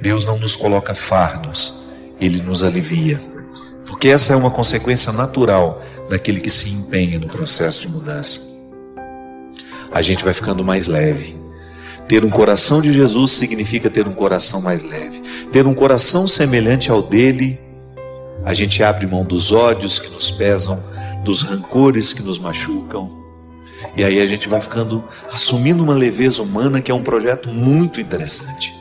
Deus não nos coloca fardos, Ele nos alivia. Porque essa é uma consequência natural daquele que se empenha no processo de mudança. A gente vai ficando mais leve. Ter um coração de Jesus significa ter um coração mais leve. Ter um coração semelhante ao dele, a gente abre mão dos ódios que nos pesam, dos rancores que nos machucam. E aí a gente vai assumindo uma leveza humana que é um projeto muito interessante.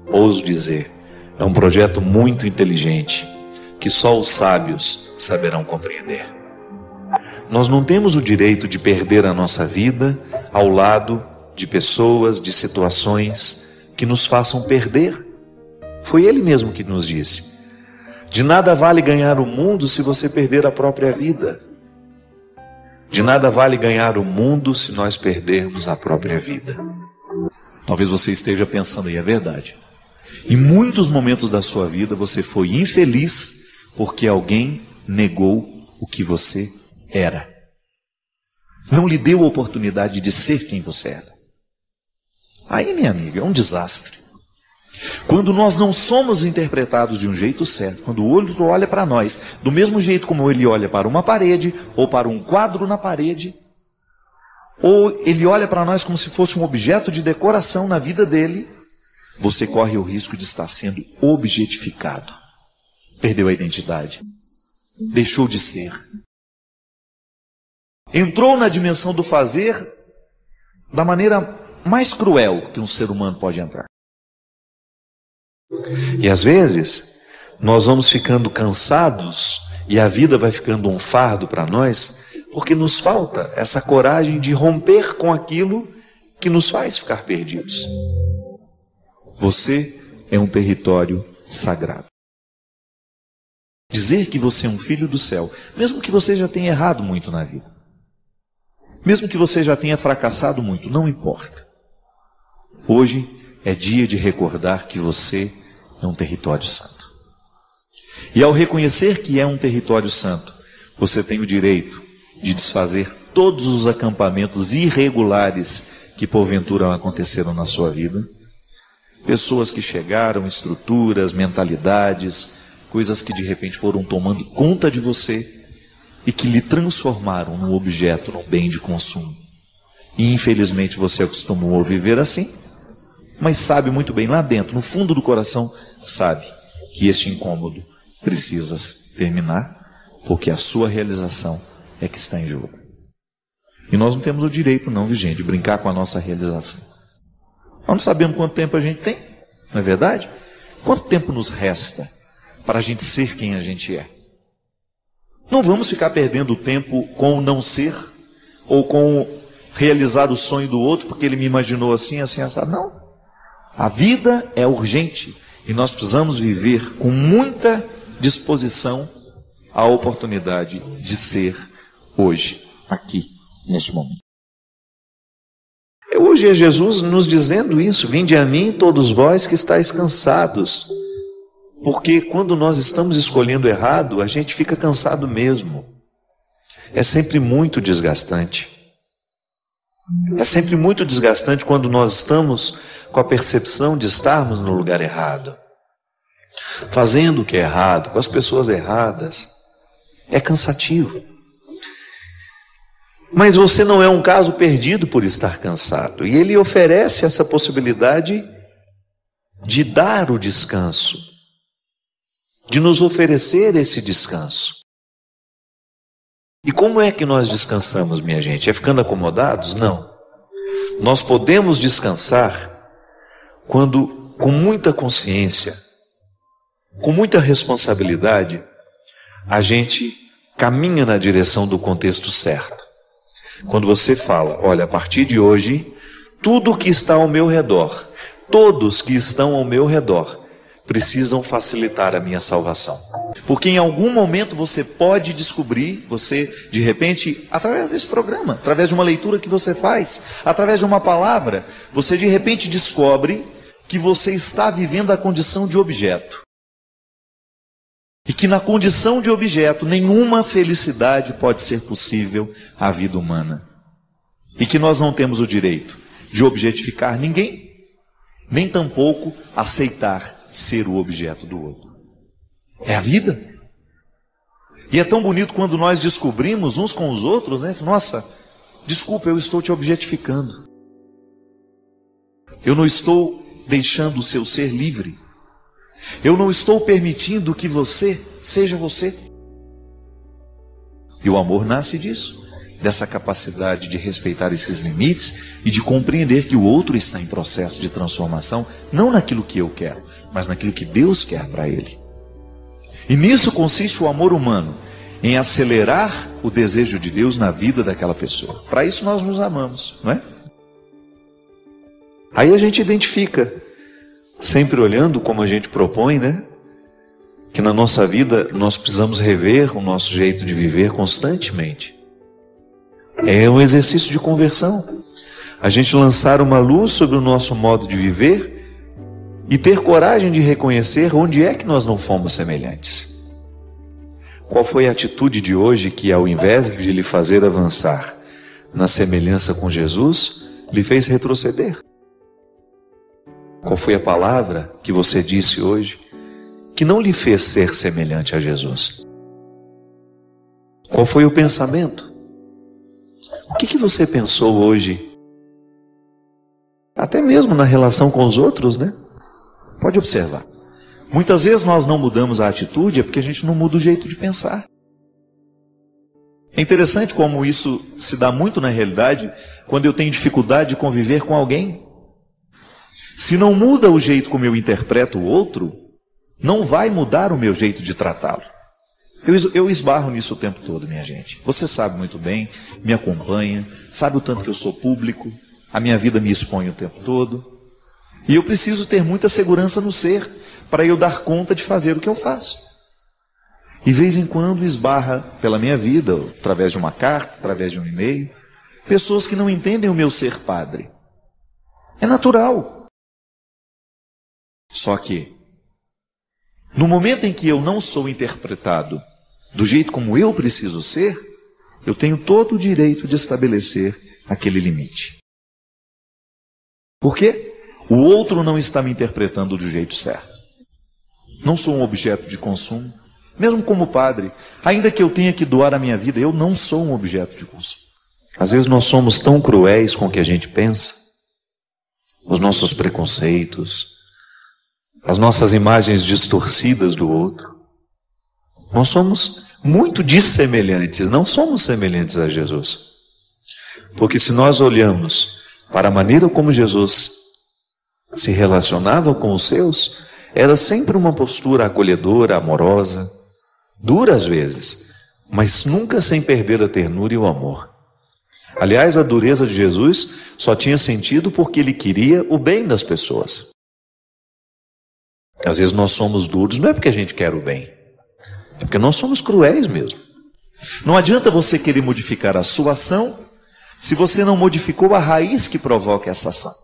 Ouso dizer, é um projeto muito inteligente, que só os sábios saberão compreender. Nós não temos o direito de perder a nossa vida ao lado de pessoas, de situações que nos façam perder. Foi Ele mesmo que nos disse: de nada vale ganhar o mundo se você perder a própria vida. De nada vale ganhar o mundo se nós perdermos a própria vida. Talvez você esteja pensando, e é verdade. Em muitos momentos da sua vida você foi infeliz porque alguém negou o que você era. Não lhe deu a oportunidade de ser quem você era. Aí, minha amiga, é um desastre. Quando nós não somos interpretados de um jeito certo, quando o outro olha para nós do mesmo jeito como ele olha para uma parede, ou para um quadro na parede, ou ele olha para nós como se fosse um objeto de decoração na vida dele, você corre o risco de estar sendo objetificado. Perdeu a identidade. Deixou de ser. Entrou na dimensão do fazer da maneira mais cruel que um ser humano pode entrar. E às vezes, nós vamos ficando cansados e a vida vai ficando um fardo para nós, porque nos falta essa coragem de romper com aquilo que nos faz ficar perdidos. Você é um território sagrado. Dizer que você é um filho do céu, mesmo que você já tenha errado muito na vida, mesmo que você já tenha fracassado muito, não importa. Hoje é dia de recordar que você é um território santo. E ao reconhecer que é um território santo, você tem o direito de desfazer todos os acampamentos irregulares que porventura aconteceram na sua vida. Pessoas que chegaram, estruturas, mentalidades, coisas que de repente foram tomando conta de você e que lhe transformaram num objeto, num bem de consumo. E infelizmente você acostumou a viver assim, mas sabe muito bem lá dentro, no fundo do coração, sabe que este incômodo precisa terminar, porque a sua realização é que está em jogo. E nós não temos o direito não, gente, de brincar com a nossa realização. Nós não sabemos quanto tempo a gente tem, não é verdade? Quanto tempo nos resta para a gente ser quem a gente é? Não vamos ficar perdendo tempo com o não ser, ou com realizar o sonho do outro, porque ele me imaginou assim, assim, assado. Não. A vida é urgente e nós precisamos viver com muita disposição a oportunidade de ser hoje, aqui, neste momento. Hoje é Jesus nos dizendo isso: vinde a mim todos vós que estáis cansados. Porque quando nós estamos escolhendo errado, a gente fica cansado mesmo. É sempre muito desgastante. É sempre muito desgastante quando nós estamos com a percepção de estarmos no lugar errado, fazendo o que é errado, com as pessoas erradas. É cansativo. Mas você não é um caso perdido por estar cansado. E Ele oferece essa possibilidade de dar o descanso, de nos oferecer esse descanso. E como é que nós descansamos, minha gente? É ficando acomodados? Não. Nós podemos descansar quando, com muita consciência, com muita responsabilidade, a gente caminha na direção do contexto certo. Quando você fala, olha, a partir de hoje, tudo que está ao meu redor, todos que estão ao meu redor, precisam facilitar a minha salvação. Porque em algum momento você pode descobrir, você de repente, através desse programa, através de uma leitura que você faz, através de uma palavra, você de repente descobre que você está vivendo a condição de objeto. E que na condição de objeto nenhuma felicidade pode ser possível à vida humana. E que nós não temos o direito de objetificar ninguém nem tampouco aceitar ser o objeto do outro. É a vida. E é tão bonito quando nós descobrimos uns com os outros, né? Nossa, desculpa, eu estou te objetificando. Eu não estou deixando o seu ser livre. Eu não estou permitindo que você seja você. E o amor nasce disso, dessa capacidade de respeitar esses limites e de compreender que o outro está em processo de transformação, não naquilo que eu quero, mas naquilo que Deus quer para ele. E nisso consiste o amor humano, em acelerar o desejo de Deus na vida daquela pessoa. Para isso nós nos amamos, não é? Aí a gente identifica, sempre olhando como a gente propõe, né? Que na nossa vida nós precisamos rever o nosso jeito de viver constantemente. É um exercício de conversão. A gente lançar uma luz sobre o nosso modo de viver e ter coragem de reconhecer onde é que nós não fomos semelhantes. Qual foi a atitude de hoje que, ao invés de lhe fazer avançar na semelhança com Jesus, lhe fez retroceder? Qual foi a palavra que você disse hoje que não lhe fez ser semelhante a Jesus? Qual foi o pensamento? O que você pensou hoje? Até mesmo na relação com os outros, né? Pode observar. Muitas vezes nós não mudamos a atitude, é porque a gente não muda o jeito de pensar. É interessante como isso se dá muito na realidade quando eu tenho dificuldade de conviver com alguém. Se não muda o jeito como eu interpreto o outro, não vai mudar o meu jeito de tratá-lo. Eu esbarro nisso o tempo todo, minha gente. Você sabe muito bem, me acompanha, sabe o tanto que eu sou público, a minha vida me expõe o tempo todo. E eu preciso ter muita segurança no ser, para eu dar conta de fazer o que eu faço. E de vez em quando esbarra pela minha vida, através de uma carta, através de um e-mail, pessoas que não entendem o meu ser padre. É natural. Só que, no momento em que eu não sou interpretado do jeito como eu preciso ser, eu tenho todo o direito de estabelecer aquele limite. Por quê? O outro não está me interpretando do jeito certo. Não sou um objeto de consumo. Mesmo como padre, ainda que eu tenha que doar a minha vida, eu não sou um objeto de consumo. Às vezes nós somos tão cruéis com o que a gente pensa, os nossos preconceitos, as nossas imagens distorcidas do outro. Nós somos muito dissemelhantes, não somos semelhantes a Jesus. Porque se nós olhamos para a maneira como Jesus se relacionava com os seus, era sempre uma postura acolhedora, amorosa, dura às vezes, mas nunca sem perder a ternura e o amor. Aliás, a dureza de Jesus só tinha sentido porque ele queria o bem das pessoas. Às vezes nós somos duros, não é porque a gente quer o bem, é porque nós somos cruéis mesmo. Não adianta você querer modificar a sua ação se você não modificou a raiz que provoca essa ação.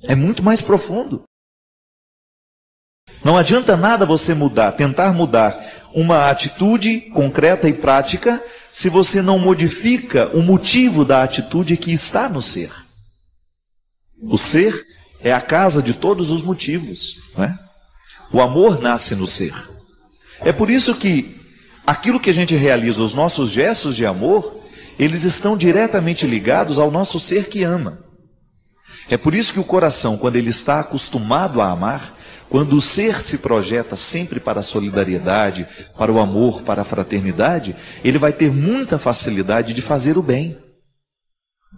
É muito mais profundo. Não adianta nada você tentar mudar uma atitude concreta e prática, se você não modifica o motivo da atitude que está no ser. O ser é a casa de todos os motivos, não é? O amor nasce no ser. É por isso que aquilo que a gente realiza, os nossos gestos de amor, eles estão diretamente ligados ao nosso ser que ama. É por isso que o coração, quando ele está acostumado a amar, quando o ser se projeta sempre para a solidariedade, para o amor, para a fraternidade, ele vai ter muita facilidade de fazer o bem.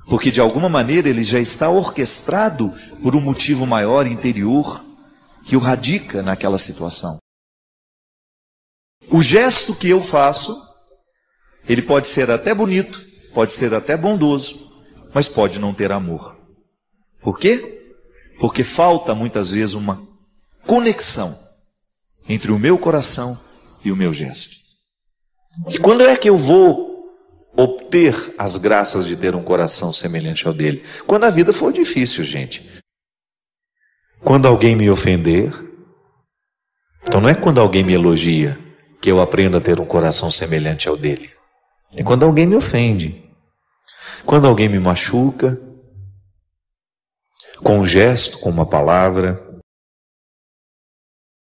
Porque de alguma maneira ele já está orquestrado por um motivo maior interior que o radica naquela situação. O gesto que eu faço, ele pode ser até bonito, pode ser até bondoso, mas pode não ter amor. Por quê? Porque falta muitas vezes uma conexão entre o meu coração e o meu gesto. E quando é que eu vou obter as graças de ter um coração semelhante ao dele? Quando a vida for difícil, gente. Quando alguém me ofender. Então não é quando alguém me elogia que eu aprendo a ter um coração semelhante ao dele. É quando alguém me ofende. Quando alguém me machuca. com um gesto, com uma palavra.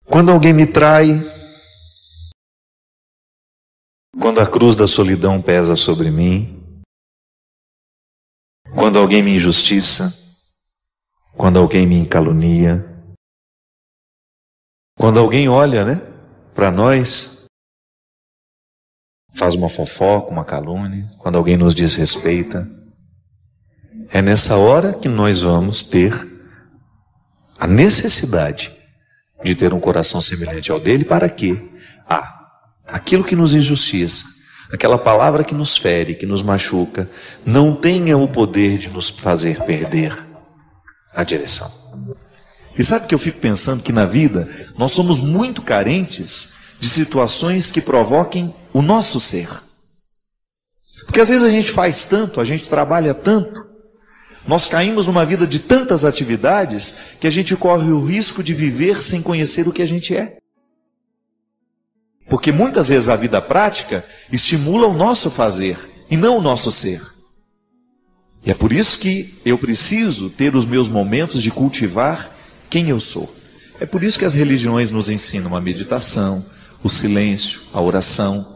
Quando alguém me trai, quando a cruz da solidão pesa sobre mim, quando alguém me injustiça, quando alguém me calunia, quando alguém olha, para nós, faz uma fofoca, uma calúnia, quando alguém nos desrespeita, é nessa hora que nós vamos ter a necessidade de ter um coração semelhante ao dele. Para quê? Aquilo que nos injustiça, aquela palavra que nos fere, que nos machuca, não tenha o poder de nos fazer perder a direção. E sabe que eu fico pensando que na vida nós somos muito carentes de situações que provoquem o nosso ser. Porque às vezes a gente faz tanto, a gente trabalha tanto, nós caímos numa vida de tantas atividades que a gente corre o risco de viver sem conhecer o que a gente é. Porque muitas vezes a vida prática estimula o nosso fazer e não o nosso ser. E é por isso que eu preciso ter os meus momentos de cultivar quem eu sou. É por isso que as religiões nos ensinam a meditação, o silêncio, a oração,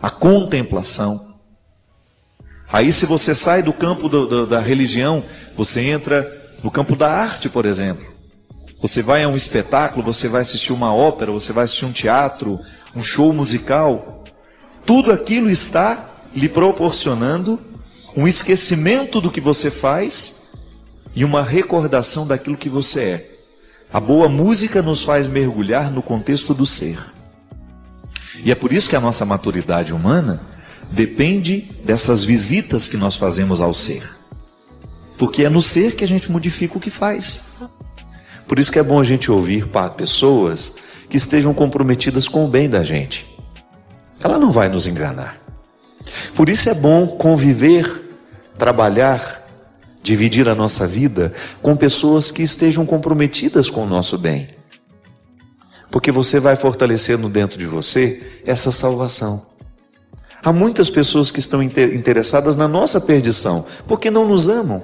a contemplação. Aí se você sai do campo da religião, você entra no campo da arte, por exemplo. Você vai a um espetáculo, você vai assistir uma ópera, você vai assistir um teatro, um show musical. Tudo aquilo está lhe proporcionando um esquecimento do que você faz e uma recordação daquilo que você é. A boa música nos faz mergulhar no contexto do ser. E é por isso que a nossa maturidade humana depende dessas visitas que nós fazemos ao ser. Porque é no ser que a gente modifica o que faz. Por isso que é bom a gente ouvir pessoas que estejam comprometidas com o bem da gente. Ela não vai nos enganar. Por isso é bom conviver, trabalhar, dividir a nossa vida com pessoas que estejam comprometidas com o nosso bem. Porque você vai fortalecendo dentro de você essa salvação. Há muitas pessoas que estão interessadas na nossa perdição, porque não nos amam.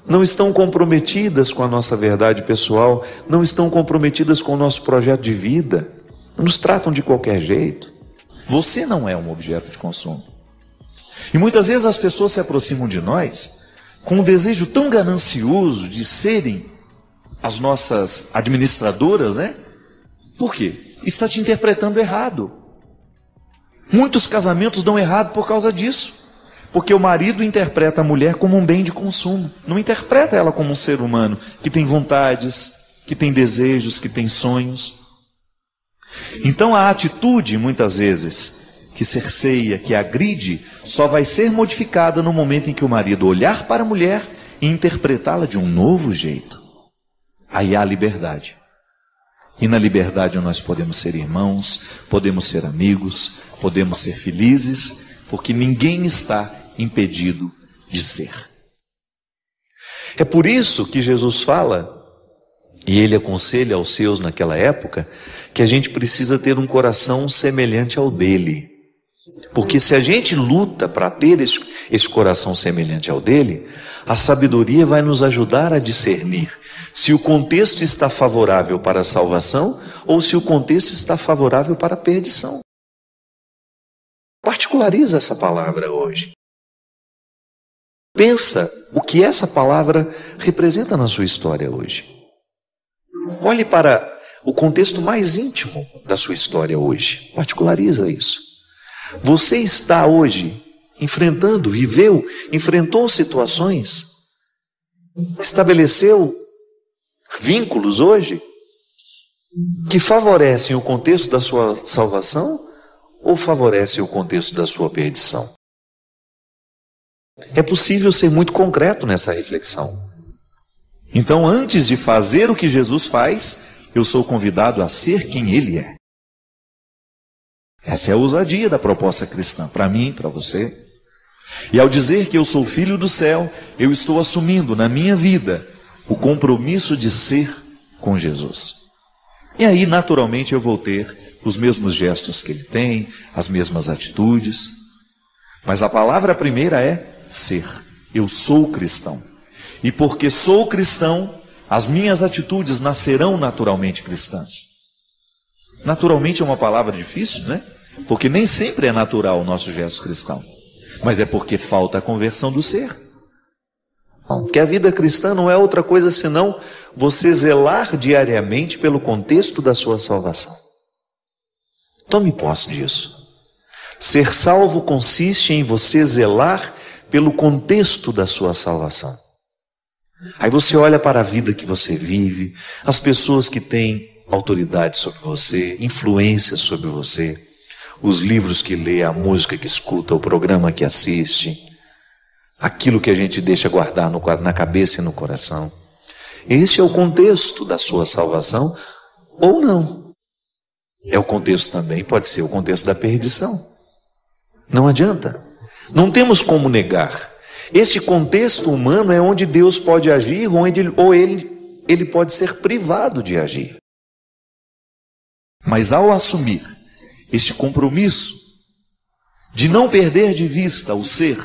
Não estão comprometidas com a nossa verdade pessoal, não estão comprometidas com o nosso projeto de vida, nos tratam de qualquer jeito. Você não é um objeto de consumo. E muitas vezes as pessoas se aproximam de nós com um desejo tão ganancioso de serem as nossas administradoras, Por quê? Está te interpretando errado. Muitos casamentos dão errado por causa disso. Porque o marido interpreta a mulher como um bem de consumo. Não interpreta ela como um ser humano que tem vontades, que tem desejos, que tem sonhos. Então a atitude, muitas vezes, que cerceia, que agride, só vai ser modificada no momento em que o marido olhar para a mulher e interpretá-la de um novo jeito. Aí há liberdade. E na liberdade nós podemos ser irmãos, podemos ser amigos, podemos ser felizes, porque ninguém está impedido de ser. É por isso que Jesus fala, e ele aconselha aos seus naquela época, que a gente precisa ter um coração semelhante ao dele. Porque se a gente luta para ter esse coração semelhante ao dele, a sabedoria vai nos ajudar a discernir se o contexto está favorável para a salvação ou se o contexto está favorável para a perdição. Particulariza essa palavra hoje. Pensa o que essa palavra representa na sua história hoje. Olhe para o contexto mais íntimo da sua história hoje. Particulariza isso. Você está hoje enfrentou situações, estabeleceu vínculos hoje que favorecem o contexto da sua salvação ou favorecem o contexto da sua perdição? É possível ser muito concreto nessa reflexão. Então, antes de fazer o que Jesus faz, eu sou convidado a ser quem Ele é. Essa é a ousadia da proposta cristã, para mim, para você. E ao dizer que eu sou filho do céu, eu estou assumindo na minha vida o compromisso de ser com Jesus. E aí, naturalmente, eu vou ter os mesmos gestos que Ele tem, as mesmas atitudes. Mas a palavra primeira é ser. Eu sou cristão. E porque sou cristão, as minhas atitudes nascerão naturalmente cristãs. Naturalmente é uma palavra difícil, né? Porque nem sempre é natural o nosso gesto cristão. Mas é porque falta a conversão do ser. Porque a vida cristã não é outra coisa senão você zelar diariamente pelo contexto da sua salvação. Tome posse disso. Ser salvo consiste em você zelar pelo contexto da sua salvação. Aí você olha para a vida que você vive, as pessoas que têm autoridade sobre você, influência sobre você, os livros que lê, a música que escuta, o programa que assiste, aquilo que a gente deixa guardar na cabeça e no coração. Esse é o contexto da sua salvação ou não. É o contexto também, pode ser o contexto da perdição. Não adianta. Não temos como negar. Este contexto humano é onde Deus pode agir ou ele pode ser privado de agir. Mas ao assumir este compromisso de não perder de vista o ser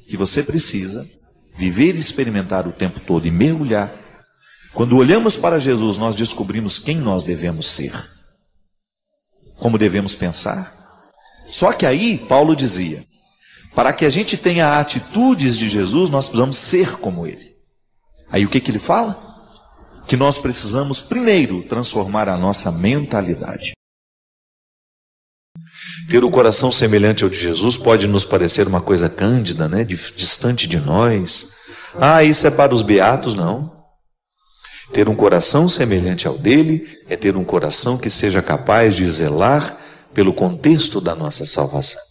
que você precisa, viver e experimentar o tempo todo e mergulhar, quando olhamos para Jesus, nós descobrimos quem nós devemos ser, como devemos pensar. Só que aí, Paulo dizia, para que a gente tenha atitudes de Jesus, nós precisamos ser como Ele. Aí o que ele fala? Que nós precisamos primeiro transformar a nossa mentalidade. Ter o coração semelhante ao de Jesus pode nos parecer uma coisa cândida, né? Distante de nós. Isso é para os beatos, não. Ter um coração semelhante ao dele é ter um coração que seja capaz de zelar pelo contexto da nossa salvação.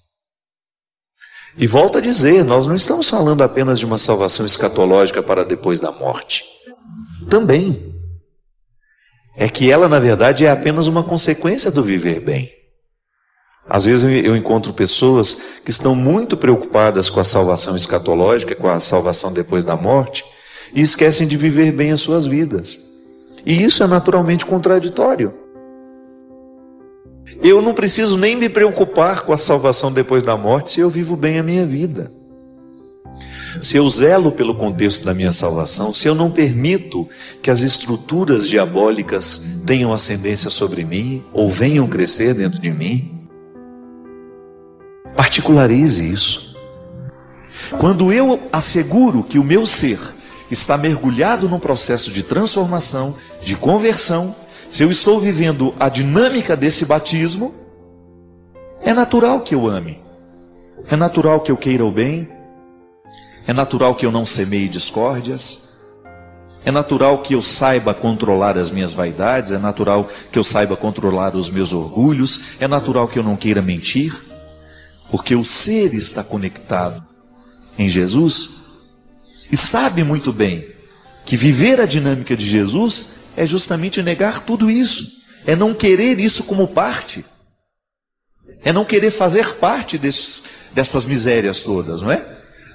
E volto a dizer, nós não estamos falando apenas de uma salvação escatológica para depois da morte. Também. É que ela, na verdade, é apenas uma consequência do viver bem. Às vezes eu encontro pessoas que estão muito preocupadas com a salvação escatológica, com a salvação depois da morte, e esquecem de viver bem as suas vidas. E isso é naturalmente contraditório. Eu não preciso nem me preocupar com a salvação depois da morte se eu vivo bem a minha vida. Se eu zelo pelo contexto da minha salvação, se eu não permito que as estruturas diabólicas tenham ascendência sobre mim ou venham crescer dentro de mim, particularize isso. Quando eu asseguro que o meu ser está mergulhado num processo de transformação, de conversão, se eu estou vivendo a dinâmica desse batismo, é natural que eu ame, é natural que eu queira o bem, é natural que eu não semeie discórdias, é natural que eu saiba controlar as minhas vaidades, é natural que eu saiba controlar os meus orgulhos, é natural que eu não queira mentir, porque o ser está conectado em Jesus e sabe muito bem que viver a dinâmica de Jesus é justamente negar tudo isso, é não querer isso como parte, é não querer fazer parte dessas misérias todas, não é?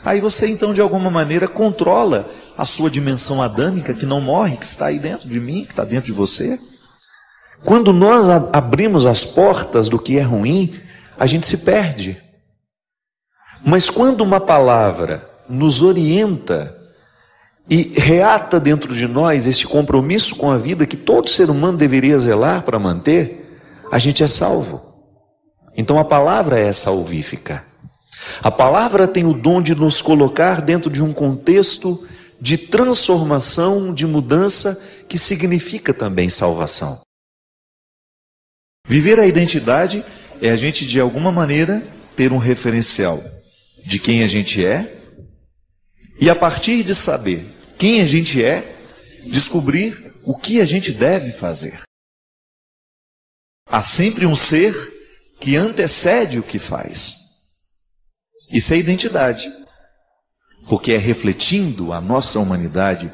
Aí você então de alguma maneira controla a sua dimensão adâmica que não morre, que está aí dentro de mim, que está dentro de você. Quando nós abrimos as portas do que é ruim, a gente se perde. Mas quando uma palavra nos orienta e reata dentro de nós esse compromisso com a vida que todo ser humano deveria zelar para manter, a gente é salvo. Então a palavra é salvífica. A palavra tem o dom de nos colocar dentro de um contexto de transformação, de mudança, que significa também salvação. Viver a identidade é a gente de alguma maneira ter um referencial de quem a gente é, e a partir de saber quem a gente é, descobrir o que a gente deve fazer. Há sempre um ser que antecede o que faz. Isso é identidade, porque é refletindo a nossa humanidade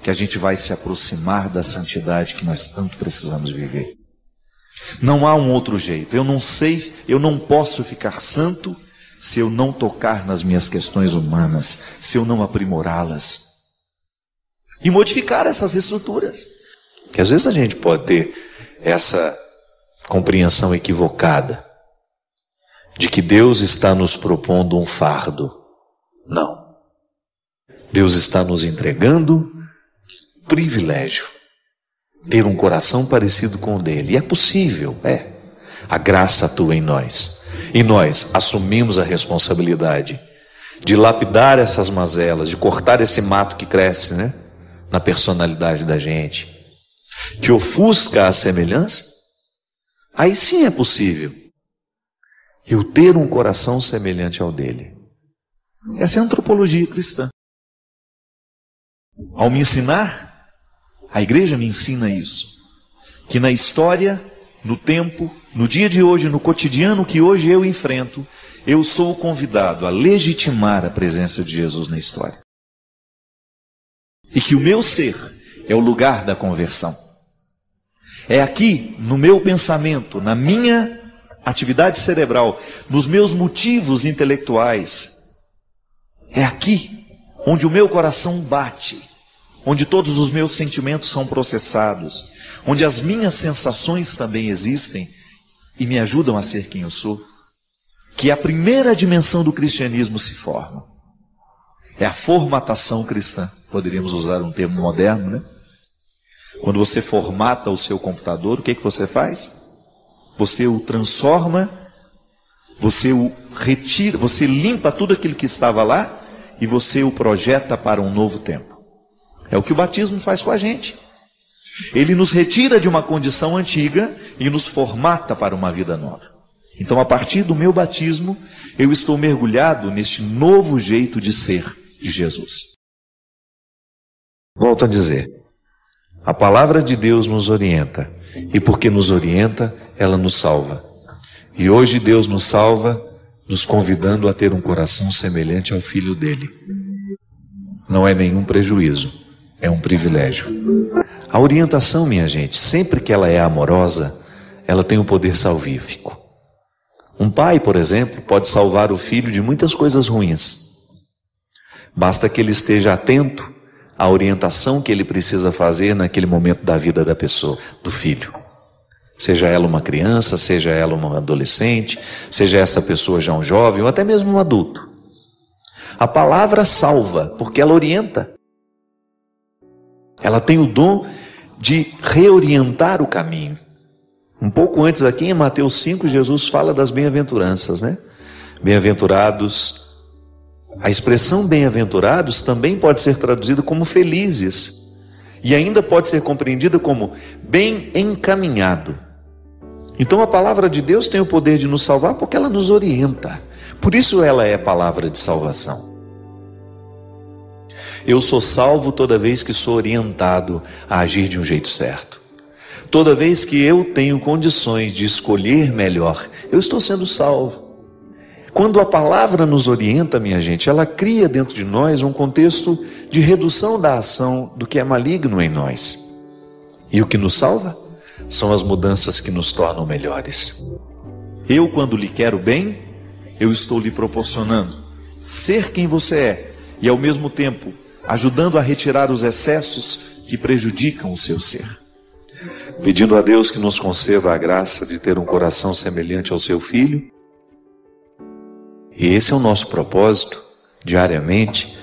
que a gente vai se aproximar da santidade que nós tanto precisamos viver. Não há um outro jeito. Eu não posso ficar santo se eu não tocar nas minhas questões humanas, se eu não aprimorá-las e modificar essas estruturas. Porque às vezes a gente pode ter essa compreensão equivocada de que Deus está nos propondo um fardo. Não. Deus está nos entregando privilégio, ter um coração parecido com o dele. E é possível, A graça atua em nós. E nós assumimos a responsabilidade de lapidar essas mazelas, de cortar esse mato que cresce, na personalidade da gente, que ofusca a semelhança. Aí sim é possível eu ter um coração semelhante ao dele. Essa é a antropologia cristã. Ao me ensinar, a igreja me ensina isso, que na história, no tempo, no dia de hoje, no cotidiano que hoje eu enfrento, eu sou convidado a legitimar a presença de Jesus na história. E que o meu ser é o lugar da conversão. É aqui, no meu pensamento, na minha atividade cerebral, nos meus motivos intelectuais, é aqui onde o meu coração bate, onde todos os meus sentimentos são processados, onde as minhas sensações também existem e me ajudam a ser quem eu sou, que a primeira dimensão do cristianismo se forma. É a formatação cristã. Poderíamos usar um termo moderno, Quando você formata o seu computador, o que você faz? Você o transforma, você o retira, você limpa tudo aquilo que estava lá e você o projeta para um novo tempo. É o que o batismo faz com a gente. Ele nos retira de uma condição antiga e nos formata para uma vida nova. Então, a partir do meu batismo, eu estou mergulhado neste novo jeito de ser de Jesus. Volto a dizer, a palavra de Deus nos orienta, e porque nos orienta, ela nos salva. E hoje Deus nos salva, nos convidando a ter um coração semelhante ao Filho dele. Não é nenhum prejuízo, é um privilégio. A orientação, minha gente, sempre que ela é amorosa, ela tem um poder salvífico. Um pai, por exemplo, pode salvar o filho de muitas coisas ruins. Basta que ele esteja atento à orientação que ele precisa fazer naquele momento da vida da pessoa, do filho. Seja ela uma criança, seja ela uma adolescente, seja essa pessoa já um jovem ou até mesmo um adulto. A palavra salva, porque ela orienta. Ela tem o dom de reorientar o caminho. Um pouco antes aqui em Mateus 5, Jesus fala das bem-aventuranças, Bem-aventurados. A expressão bem-aventurados também pode ser traduzida como felizes. E ainda pode ser compreendida como bem encaminhado. Então a palavra de Deus tem o poder de nos salvar porque ela nos orienta. Por isso ela é a palavra de salvação. Eu sou salvo toda vez que sou orientado a agir de um jeito certo. Toda vez que eu tenho condições de escolher melhor, eu estou sendo salvo. Quando a palavra nos orienta, minha gente, ela cria dentro de nós um contexto de redução da ação do que é maligno em nós. E o que nos salva são as mudanças que nos tornam melhores. Eu, quando lhe quero bem, eu estou lhe proporcionando ser quem você é e, ao mesmo tempo, ajudando a retirar os excessos que prejudicam o seu ser. Pedindo a Deus que nos conceda a graça de ter um coração semelhante ao seu Filho. E esse é o nosso propósito, diariamente.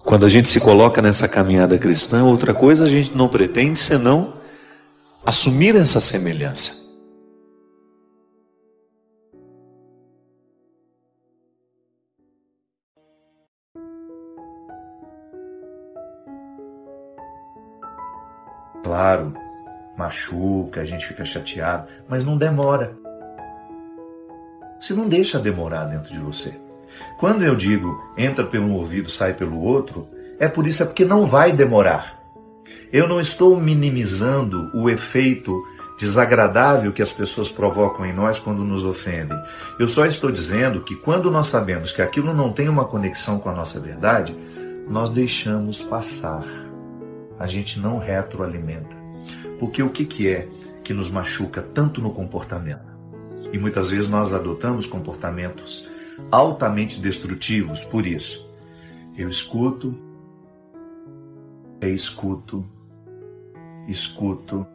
Quando a gente se coloca nessa caminhada cristã, outra coisa a gente não pretende senão assumir essa semelhança. Claro, machuca, a gente fica chateado, mas não demora. Você não deixa demorar dentro de você. Quando eu digo entra pelo um ouvido, sai pelo outro, é porque não vai demorar. Eu não estou minimizando o efeito desagradável que as pessoas provocam em nós quando nos ofendem. Eu só estou dizendo que quando nós sabemos que aquilo não tem uma conexão com a nossa verdade, nós deixamos passar. A gente não retroalimenta. Porque o que é que nos machuca tanto no comportamento? E muitas vezes nós adotamos comportamentos altamente destrutivos por isso. Eu escuto, reescuto, escuto,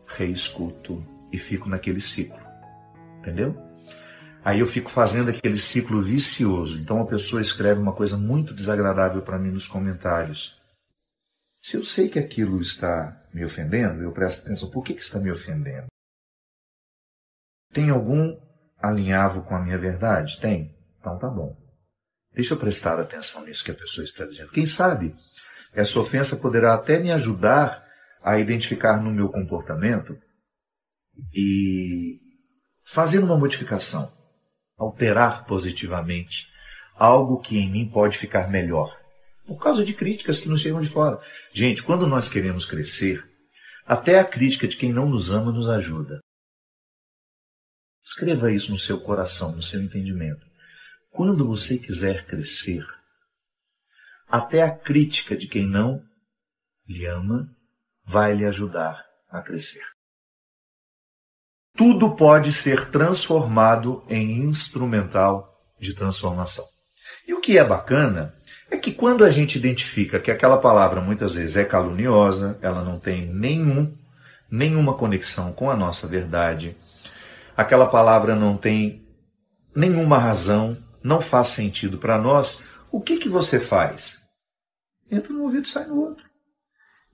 reescuto e fico naquele ciclo. Entendeu? Aí eu fico fazendo aquele ciclo vicioso. Então a pessoa escreve uma coisa muito desagradável para mim nos comentários. Se eu sei que aquilo está me ofendendo, eu presto atenção. Por que está me ofendendo? Tem algum alinhavo com a minha verdade? Tem? Então tá bom. Deixa eu prestar atenção nisso que a pessoa está dizendo. Quem sabe essa ofensa poderá até me ajudar a identificar no meu comportamento e fazer uma modificação, alterar positivamente algo que em mim pode ficar melhor, por causa de críticas que nos chegam de fora. Gente, quando nós queremos crescer, até a crítica de quem não nos ama nos ajuda. Escreva isso no seu coração, no seu entendimento. Quando você quiser crescer, até a crítica de quem não lhe ama vai lhe ajudar a crescer. Tudo pode ser transformado em instrumental de transformação. E o que é bacana é que quando a gente identifica que aquela palavra muitas vezes é caluniosa, ela não tem nenhuma conexão com a nossa verdade, aquela palavra não tem nenhuma razão, não faz sentido para nós, o que você faz? Entra no ouvido e sai no outro.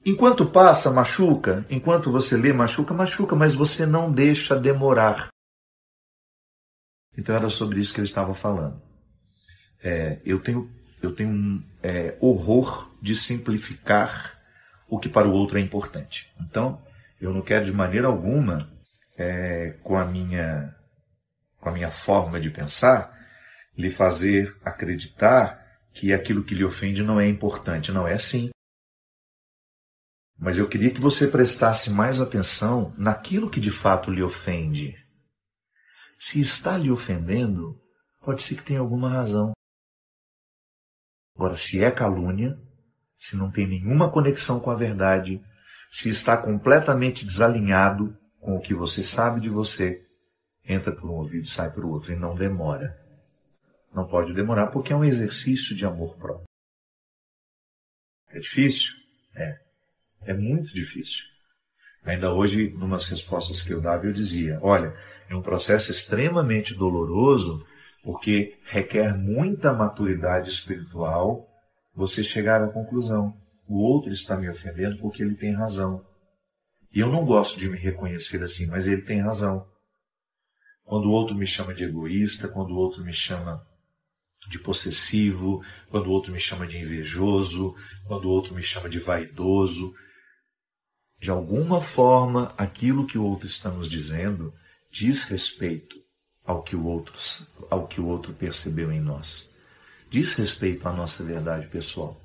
Enquanto passa, machuca. Enquanto você lê, machuca, mas você não deixa demorar. Então era sobre isso que eu estava falando. Eu tenho horror de simplificar o que para o outro é importante. Então, eu não quero de maneira alguma, com a minha forma de pensar, lhe fazer acreditar que aquilo que lhe ofende não é importante. Não é sim. Mas eu queria que você prestasse mais atenção naquilo que de fato lhe ofende. Se está lhe ofendendo, pode ser que tenha alguma razão. Agora, se é calúnia, se não tem nenhuma conexão com a verdade, se está completamente desalinhado com o que você sabe de você, entra por um ouvido e sai por outro, e não demora. Não pode demorar porque é um exercício de amor próprio. É difícil? É muito difícil. Ainda hoje, em umas respostas que eu dava, eu dizia, olha, é um processo extremamente doloroso porque requer muita maturidade espiritual você chegar à conclusão. O outro está me ofendendo porque ele tem razão. E eu não gosto de me reconhecer assim, mas ele tem razão. Quando o outro me chama de egoísta, quando o outro me chama de possessivo, quando o outro me chama de invejoso, quando o outro me chama de vaidoso, de alguma forma, aquilo que o outro está nos dizendo diz respeito ao que o outro percebeu em nós. Diz respeito à nossa verdade pessoal.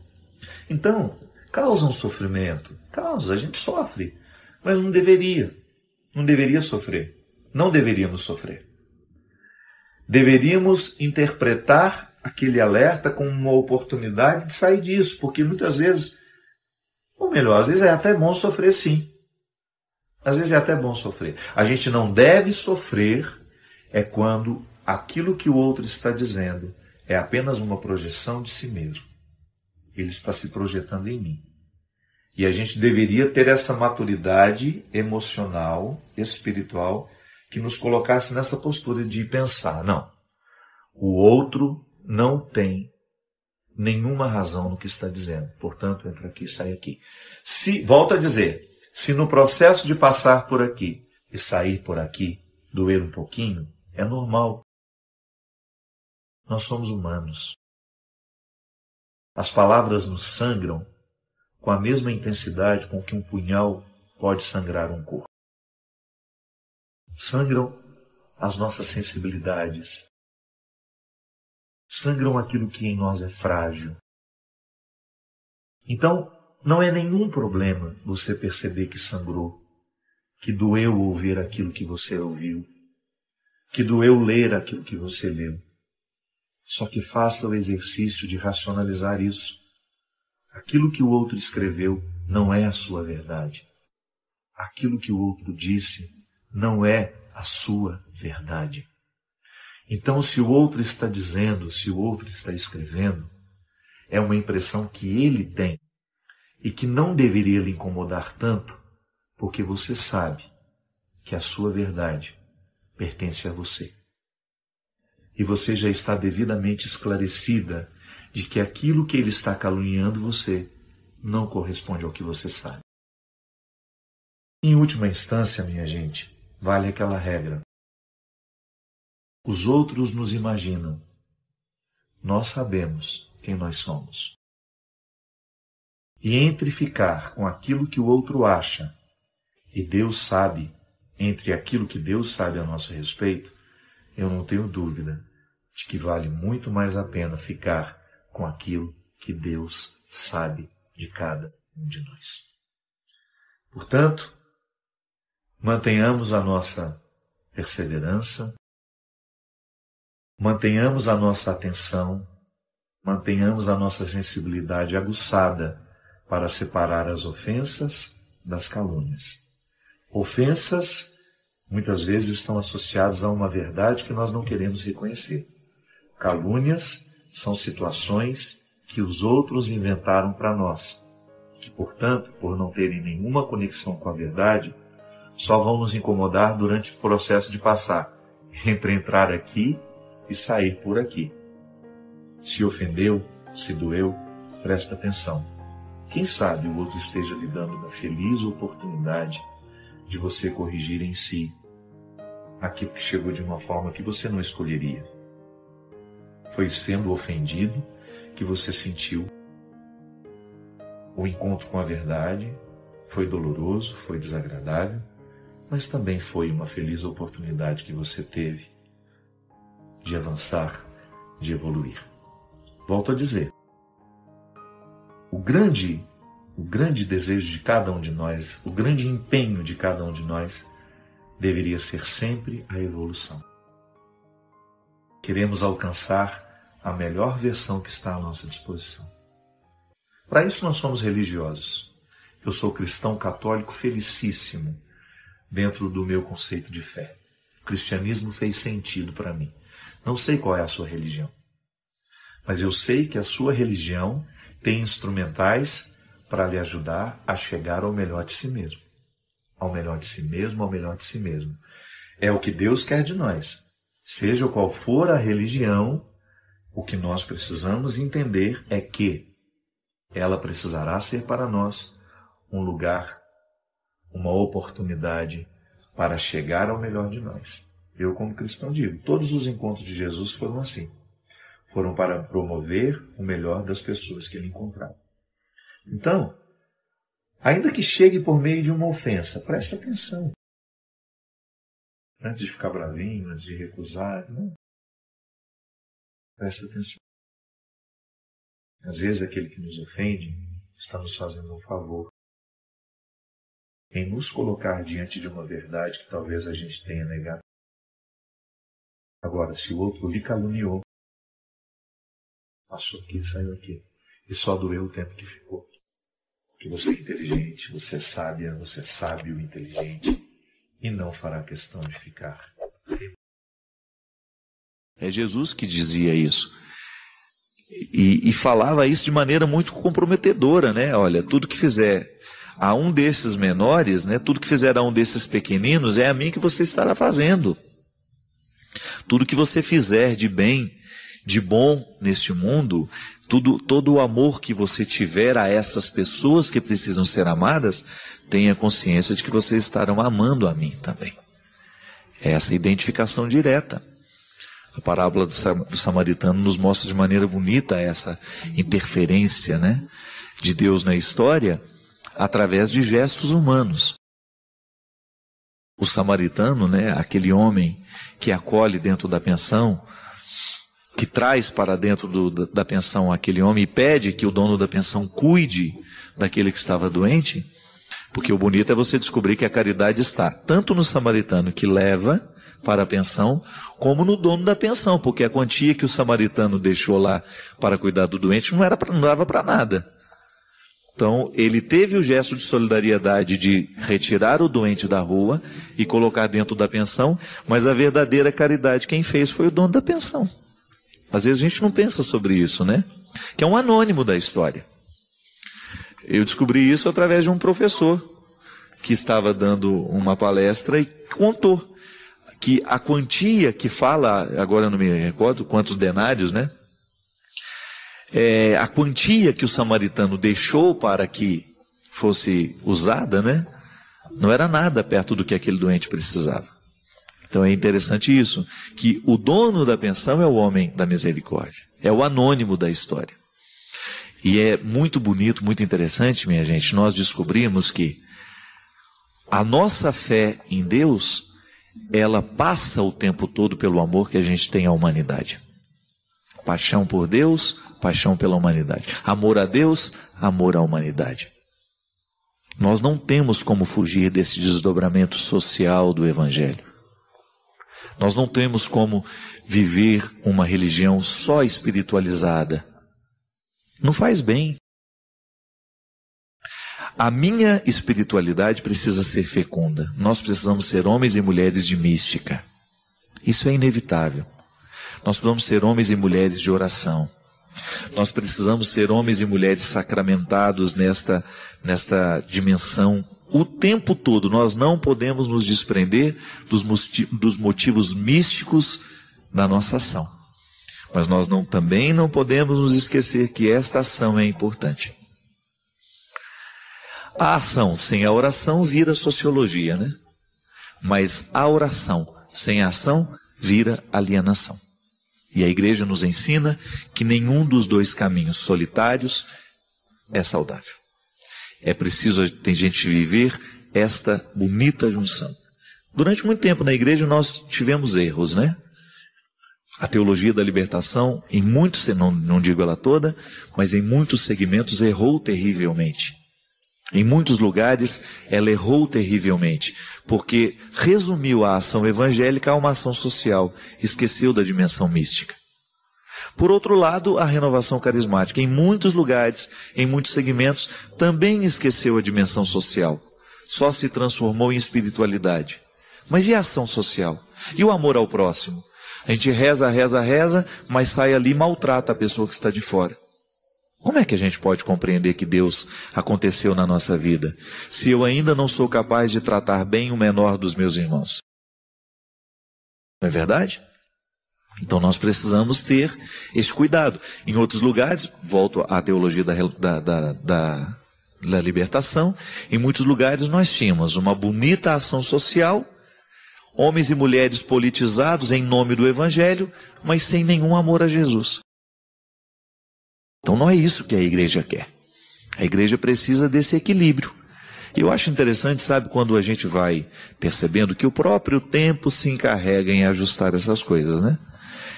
Então, causa um sofrimento. Causa, a gente sofre. Mas não deveria. Não deveria sofrer. Não deveríamos sofrer. Deveríamos interpretar aquele alerta como uma oportunidade de sair disso, porque muitas vezes, ou melhor, às vezes é até bom sofrer sim. Às vezes é até bom sofrer. A gente não deve sofrer quando aquilo que o outro está dizendo é apenas uma projeção de si mesmo. Ele está se projetando em mim. E a gente deveria ter essa maturidade emocional, espiritual, que nos colocasse nessa postura de pensar, não, o outro não tem nenhuma razão no que está dizendo, portanto, entra aqui e sai aqui. Volto a dizer, se no processo de passar por aqui e sair por aqui doer um pouquinho, é normal. Nós somos humanos. As palavras nos sangram com a mesma intensidade com que um punhal pode sangrar um corpo. Sangram as nossas sensibilidades. Sangram aquilo que em nós é frágil. Então, não é nenhum problema você perceber que sangrou, que doeu ouvir aquilo que você ouviu, que doeu ler aquilo que você leu. Só que faça o exercício de racionalizar isso. Aquilo que o outro escreveu não é a sua verdade. Aquilo que o outro disse não é a sua verdade. Então, se o outro está dizendo, se o outro está escrevendo, é uma impressão que ele tem e que não deveria lhe incomodar tanto, porque você sabe que a sua verdade pertence a você. e você já está devidamente esclarecida de que aquilo que ele está caluniando você não corresponde ao que você sabe. Em última instância, minha gente, vale aquela regra. Os outros nos imaginam. Nós sabemos quem nós somos. E entre ficar com aquilo que o outro acha e Deus sabe, entre aquilo que Deus sabe a nosso respeito, eu não tenho dúvida de que vale muito mais a pena ficar com aquilo que Deus sabe de cada um de nós. Portanto, mantenhamos a nossa perseverança, mantenhamos a nossa atenção, mantenhamos a nossa sensibilidade aguçada para separar as ofensas das calúnias. Ofensas muitas vezes estão associadas a uma verdade que nós não queremos reconhecer. Calúnias são situações que os outros inventaram para nós, que, portanto, por não terem nenhuma conexão com a verdade, só vão nos incomodar durante o processo de passar, entre entrar aqui e sair por aqui. Se ofendeu, se doeu, presta atenção. Quem sabe o outro esteja lhe dando uma feliz oportunidade de você corrigir em si aquilo que chegou de uma forma que você não escolheria. Foi sendo ofendido que você sentiu o encontro com a verdade, foi doloroso, foi desagradável, mas também foi uma feliz oportunidade que você teve de avançar, de evoluir. Volto a dizer, o grande desejo de cada um de nós, o grande empenho de cada um de nós, deveria ser sempre a evolução. Queremos alcançar a melhor versão que está à nossa disposição. Para isso nós somos religiosos. Eu sou cristão católico felicíssimo dentro do meu conceito de fé. O cristianismo fez sentido para mim. Não sei qual é a sua religião, mas eu sei que a sua religião tem instrumentais para lhe ajudar a chegar ao melhor de si mesmo. Ao melhor de si mesmo, ao melhor de si mesmo. É o que Deus quer de nós. Seja qual for a religião, o que nós precisamos entender é que ela precisará ser para nós um lugar, uma oportunidade para chegar ao melhor de nós. Eu, como cristão, digo, todos os encontros de Jesus foram assim. Foram para promover o melhor das pessoas que ele encontrava. Então, ainda que chegue por meio de uma ofensa, presta atenção. Antes de ficar bravinho, antes de recusar, não. Presta atenção. Às vezes aquele que nos ofende está nos fazendo um favor em nos colocar diante de uma verdade que talvez a gente tenha negado. Agora, se o outro lhe caluniou, passou aqui, saiu aqui, e só doeu o tempo que ficou. Porque você é inteligente, você é sábia, você é sábio, inteligente, e não fará questão de ficar. É Jesus que dizia isso. E falava isso de maneira muito comprometedora, né? Olha, tudo que fizer a um desses menores, né? Tudo que fizer a um desses pequeninos, é a mim que você estará fazendo. Tudo que você fizer de bem, de bom neste mundo, todo o amor que você tiver a essas pessoas que precisam ser amadas, tenha consciência de que vocês estarão amando a mim também. É essa identificação direta. A parábola do samaritano nos mostra de maneira bonita essa interferência, né, de Deus na história através de gestos humanos. O samaritano, né, aquele homem que acolhe dentro da pensão, que traz para dentro da pensão aquele homem e pede que o dono da pensão cuide daquele que estava doente, porque o bonito é você descobrir que a caridade está tanto no samaritano que leva para a pensão, como no dono da pensão, porque a quantia que o samaritano deixou lá para cuidar do doente não dava para nada. Então, ele teve o gesto de solidariedade de retirar o doente da rua e colocar dentro da pensão, mas a verdadeira caridade quem fez foi o dono da pensão. Às vezes a gente não pensa sobre isso, né? Que é um anônimo da história. Eu descobri isso através de um professor que estava dando uma palestra e contou que a quantia que fala, agora eu não me recordo quantos denários, né? A quantia que o samaritano deixou para que fosse usada, né? Não era nada perto do que aquele doente precisava. Então é interessante isso, que o dono da pensão é o homem da misericórdia, é o anônimo da história. E é muito bonito, muito interessante, minha gente, nós descobrimos que a nossa fé em Deus, ela passa o tempo todo pelo amor que a gente tem à humanidade. Paixão por Deus, paixão pela humanidade. Amor a Deus, amor à humanidade. Nós não temos como fugir desse desdobramento social do Evangelho. Nós não temos como viver uma religião só espiritualizada. Não faz bem. A minha espiritualidade precisa ser fecunda. Nós precisamos ser homens e mulheres de mística. Isso é inevitável. Nós precisamos ser homens e mulheres de oração. Nós precisamos ser homens e mulheres sacramentados nesta dimensão o tempo todo. Nós não podemos nos desprender dos motivos místicos da nossa ação. Mas nós também não podemos nos esquecer que esta ação é importante. A ação sem a oração vira sociologia, né? Mas a oração sem a ação vira alienação. E a igreja nos ensina que nenhum dos dois caminhos solitários é saudável. É preciso a gente viver esta bonita junção. Durante muito tempo na igreja nós tivemos erros, né? A teologia da libertação, em muitos, não digo ela toda, mas em muitos segmentos errou terrivelmente. Em muitos lugares ela errou terrivelmente, porque resumiu a ação evangélica a uma ação social, esqueceu da dimensão mística. Por outro lado, a renovação carismática, em muitos lugares, em muitos segmentos, também esqueceu a dimensão social, só se transformou em espiritualidade. Mas e a ação social? E o amor ao próximo? A gente reza, mas sai ali e maltrata a pessoa que está de fora. Como é que a gente pode compreender que Deus aconteceu na nossa vida, se eu ainda não sou capaz de tratar bem o menor dos meus irmãos? Não é verdade? Então nós precisamos ter esse cuidado. Em outros lugares, volto à teologia da libertação, em muitos lugares nós tínhamos uma bonita ação social, homens e mulheres politizados em nome do Evangelho, mas sem nenhum amor a Jesus. Então não é isso que a igreja quer. A igreja precisa desse equilíbrio. E eu acho interessante, sabe, quando a gente vai percebendo que o próprio tempo se encarrega em ajustar essas coisas, né?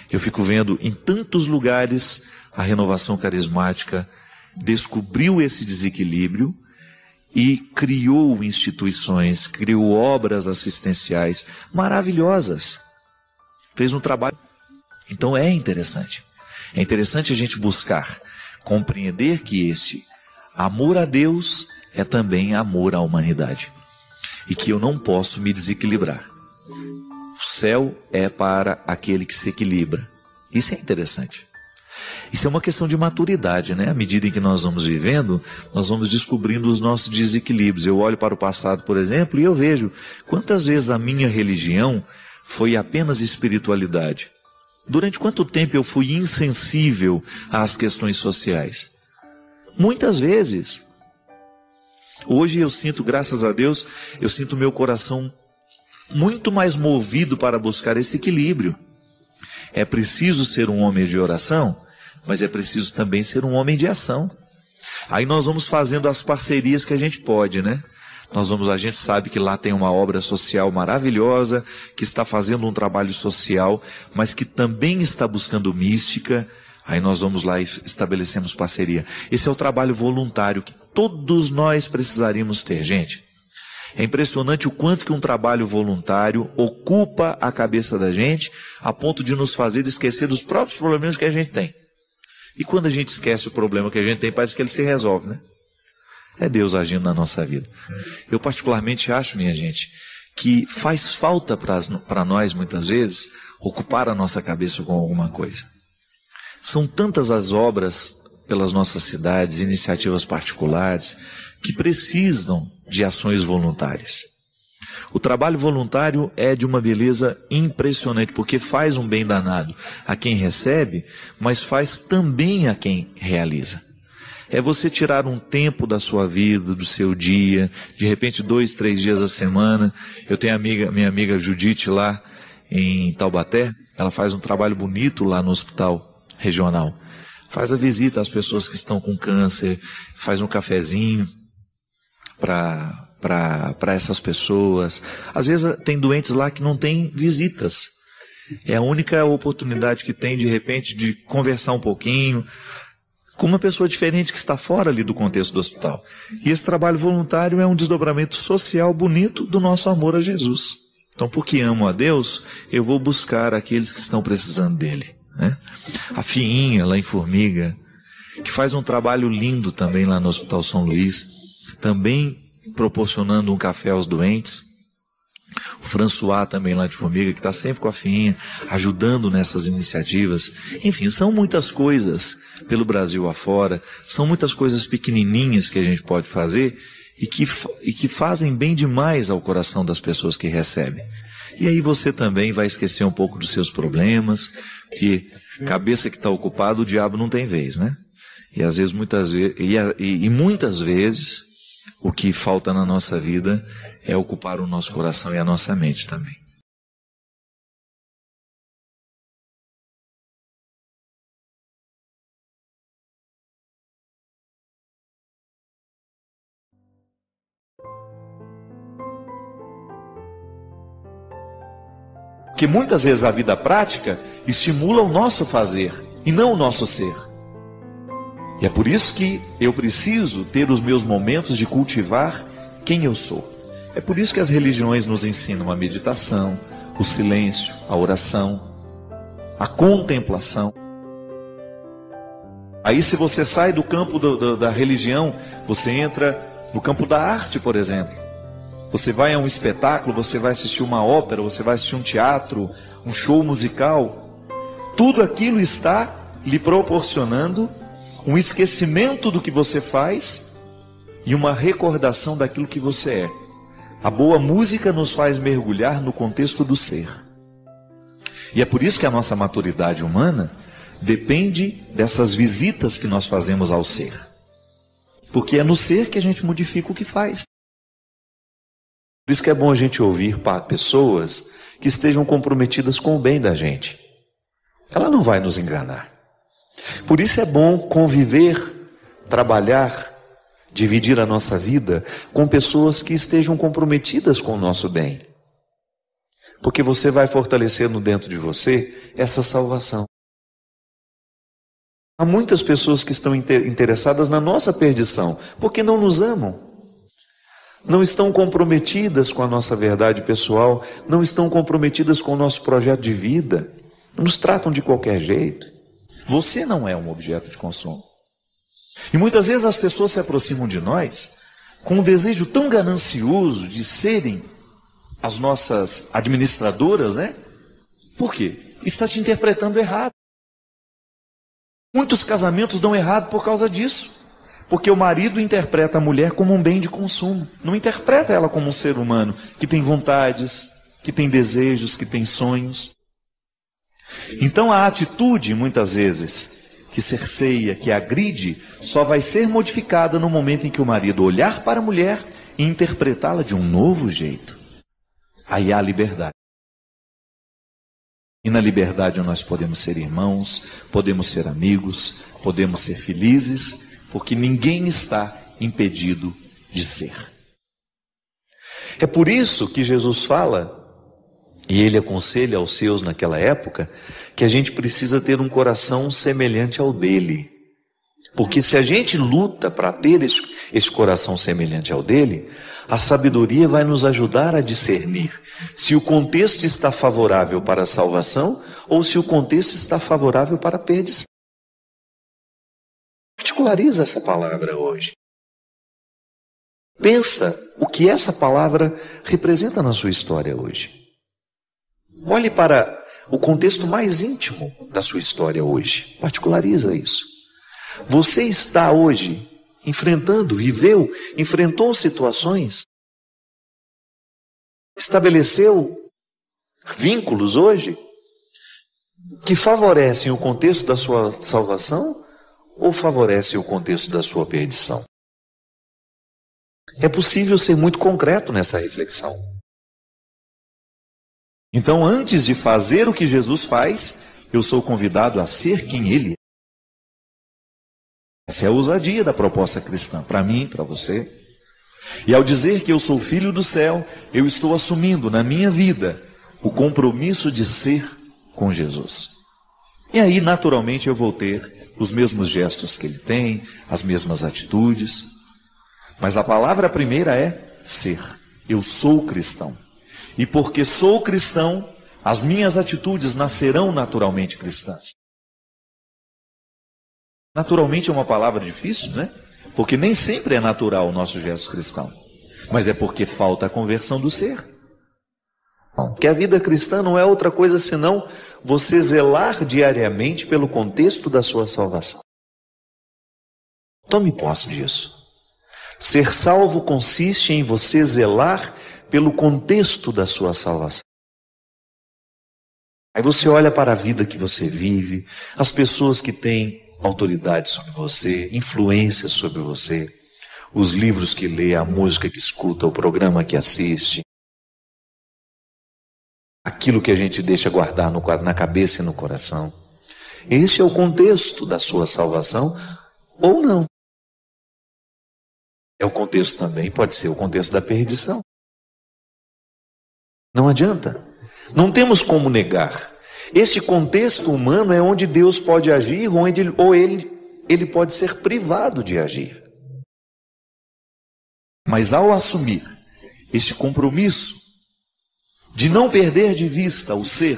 Eu fico vendo em tantos lugares a renovação carismática descobriu esse desequilíbrio e criou instituições, criou obras assistenciais maravilhosas. Fez um trabalho. Então é interessante. É interessante a gente buscar compreender que esse amor a Deus é também amor à humanidade. E que eu não posso me desequilibrar. O céu é para aquele que se equilibra. Isso é interessante. Isso é uma questão de maturidade, né? À medida em que nós vamos vivendo, nós vamos descobrindo os nossos desequilíbrios. Eu olho para o passado, por exemplo, e eu vejo quantas vezes a minha religião foi apenas espiritualidade. Durante quanto tempo eu fui insensível às questões sociais? Muitas vezes. Hoje eu sinto, graças a Deus, eu sinto meu coração muito mais movido para buscar esse equilíbrio. É preciso ser um homem de oração, mas é preciso também ser um homem de ação. Aí nós vamos fazendo as parcerias que a gente pode, né? A gente sabe que lá tem uma obra social maravilhosa, que está fazendo um trabalho social, mas que também está buscando mística. Aí nós vamos lá e estabelecemos parceria. Esse é o trabalho voluntário que todos nós precisaríamos ter, gente. É impressionante o quanto que um trabalho voluntário ocupa a cabeça da gente, a ponto de nos fazer esquecer dos próprios problemas que a gente tem. E quando a gente esquece o problema que a gente tem, parece que ele se resolve, né? É Deus agindo na nossa vida. Eu particularmente acho, minha gente, que faz falta para nós, muitas vezes, ocupar a nossa cabeça com alguma coisa. São tantas as obras pelas nossas cidades, iniciativas particulares, que precisam de ações voluntárias. O trabalho voluntário é de uma beleza impressionante, porque faz um bem danado a quem recebe, mas faz também a quem realiza. É você tirar um tempo da sua vida, do seu dia, de repente 2, 3 dias a semana. Eu tenho minha amiga Judite lá em Taubaté, ela faz um trabalho bonito lá no hospital regional. Faz a visita às pessoas que estão com câncer, faz um cafezinho para essas pessoas. Às vezes tem doentes lá que não têm visitas. É a única oportunidade que tem, de repente, de conversar um pouquinho com uma pessoa diferente que está fora ali do contexto do hospital. E esse trabalho voluntário é um desdobramento social bonito do nosso amor a Jesus. Então, porque amo a Deus, eu vou buscar aqueles que estão precisando dele, né? A Fiinha, lá em Formiga, que faz um trabalho lindo também lá no Hospital São Luís, também proporcionando um café aos doentes. O François também lá de Formiga, que está sempre com a Fiinha, ajudando nessas iniciativas. Enfim, são muitas coisas pelo Brasil afora, são muitas coisas pequenininhas que a gente pode fazer e que fazem bem demais ao coração das pessoas que recebem. E aí você também vai esquecer um pouco dos seus problemas, porque cabeça que está ocupada, o diabo não tem vez, né? E às vezes, muitas vezes, o que falta na nossa vida é ocupar o nosso coração e a nossa mente também. Porque muitas vezes a vida prática estimula o nosso fazer e não o nosso ser. E é por isso que eu preciso ter os meus momentos de cultivar quem eu sou. É por isso que as religiões nos ensinam a meditação, o silêncio, a oração, a contemplação. Aí, se você sai do campo da religião, você entra no campo da arte, por exemplo. Você vai a um espetáculo, você vai assistir uma ópera, você vai assistir um teatro, um show musical. Tudo aquilo está lhe proporcionando um esquecimento do que você faz e uma recordação daquilo que você é. A boa música nos faz mergulhar no contexto do ser. E é por isso que a nossa maturidade humana depende dessas visitas que nós fazemos ao ser. Porque é no ser que a gente modifica o que faz. Por isso que é bom a gente ouvir pessoas que estejam comprometidas com o bem da gente. Ela não vai nos enganar. Por isso é bom conviver, trabalhar, dividir a nossa vida com pessoas que estejam comprometidas com o nosso bem. Porque você vai fortalecendo dentro de você essa salvação. Há muitas pessoas que estão interessadas na nossa perdição, porque não nos amam. Não estão comprometidas com a nossa verdade pessoal, não estão comprometidas com o nosso projeto de vida, nos tratam de qualquer jeito. Você não é um objeto de consumo. E muitas vezes as pessoas se aproximam de nós com um desejo tão ganancioso de serem as nossas administradoras, né? Por quê? Está te interpretando errado. Muitos casamentos dão errado por causa disso. Porque o marido interpreta a mulher como um bem de consumo. Não interpreta ela como um ser humano que tem vontades, que tem desejos, que tem sonhos. Então a atitude, muitas vezes, que cerceia, que agride, só vai ser modificada no momento em que o marido olhar para a mulher e interpretá-la de um novo jeito. Aí há liberdade. E na liberdade nós podemos ser irmãos, podemos ser amigos, podemos ser felizes, porque ninguém está impedido de ser. É por isso que Jesus fala, e ele aconselha aos seus naquela época, que a gente precisa ter um coração semelhante ao dele. Porque se a gente luta para ter esse coração semelhante ao dele, a sabedoria vai nos ajudar a discernir se o contexto está favorável para a salvação ou se o contexto está favorável para a perdição. Particulariza essa palavra hoje. Pensa o que essa palavra representa na sua história hoje. Olhe para o contexto mais íntimo da sua história hoje. Particulariza isso. Você está hoje enfrentou situações estabeleceu vínculos hoje que favorecem o contexto da sua salvação ou favorecem o contexto da sua perdição? É possível ser muito concreto nessa reflexão. Então, antes de fazer o que Jesus faz, eu sou convidado a ser quem Ele é. Essa é a ousadia da proposta cristã, para mim, para você. E ao dizer que eu sou filho do céu, eu estou assumindo na minha vida o compromisso de ser com Jesus. E aí, naturalmente, eu vou ter os mesmos gestos que Ele tem, as mesmas atitudes. Mas a palavra primeira é ser. Eu sou cristão. E porque sou cristão, as minhas atitudes nascerão naturalmente cristãs. Naturalmente é uma palavra difícil, né? Porque nem sempre é natural o nosso gesto cristão. Mas é porque falta a conversão do ser. Que a vida cristã não é outra coisa senão você zelar diariamente pelo contexto da sua salvação. Tome posse disso. Ser salvo consiste em você zelar pelo contexto da sua salvação. Aí você olha para a vida que você vive, as pessoas que têm autoridade sobre você, influência sobre você, os livros que lê, a música que escuta, o programa que assiste, aquilo que a gente deixa guardar na cabeça e no coração. Esse é o contexto da sua salvação ou não. É o contexto também, pode ser o contexto da perdição. Não adianta. Não temos como negar. Esse contexto humano é onde Deus pode agir ou ele pode ser privado de agir. Mas ao assumir este compromisso de não perder de vista o ser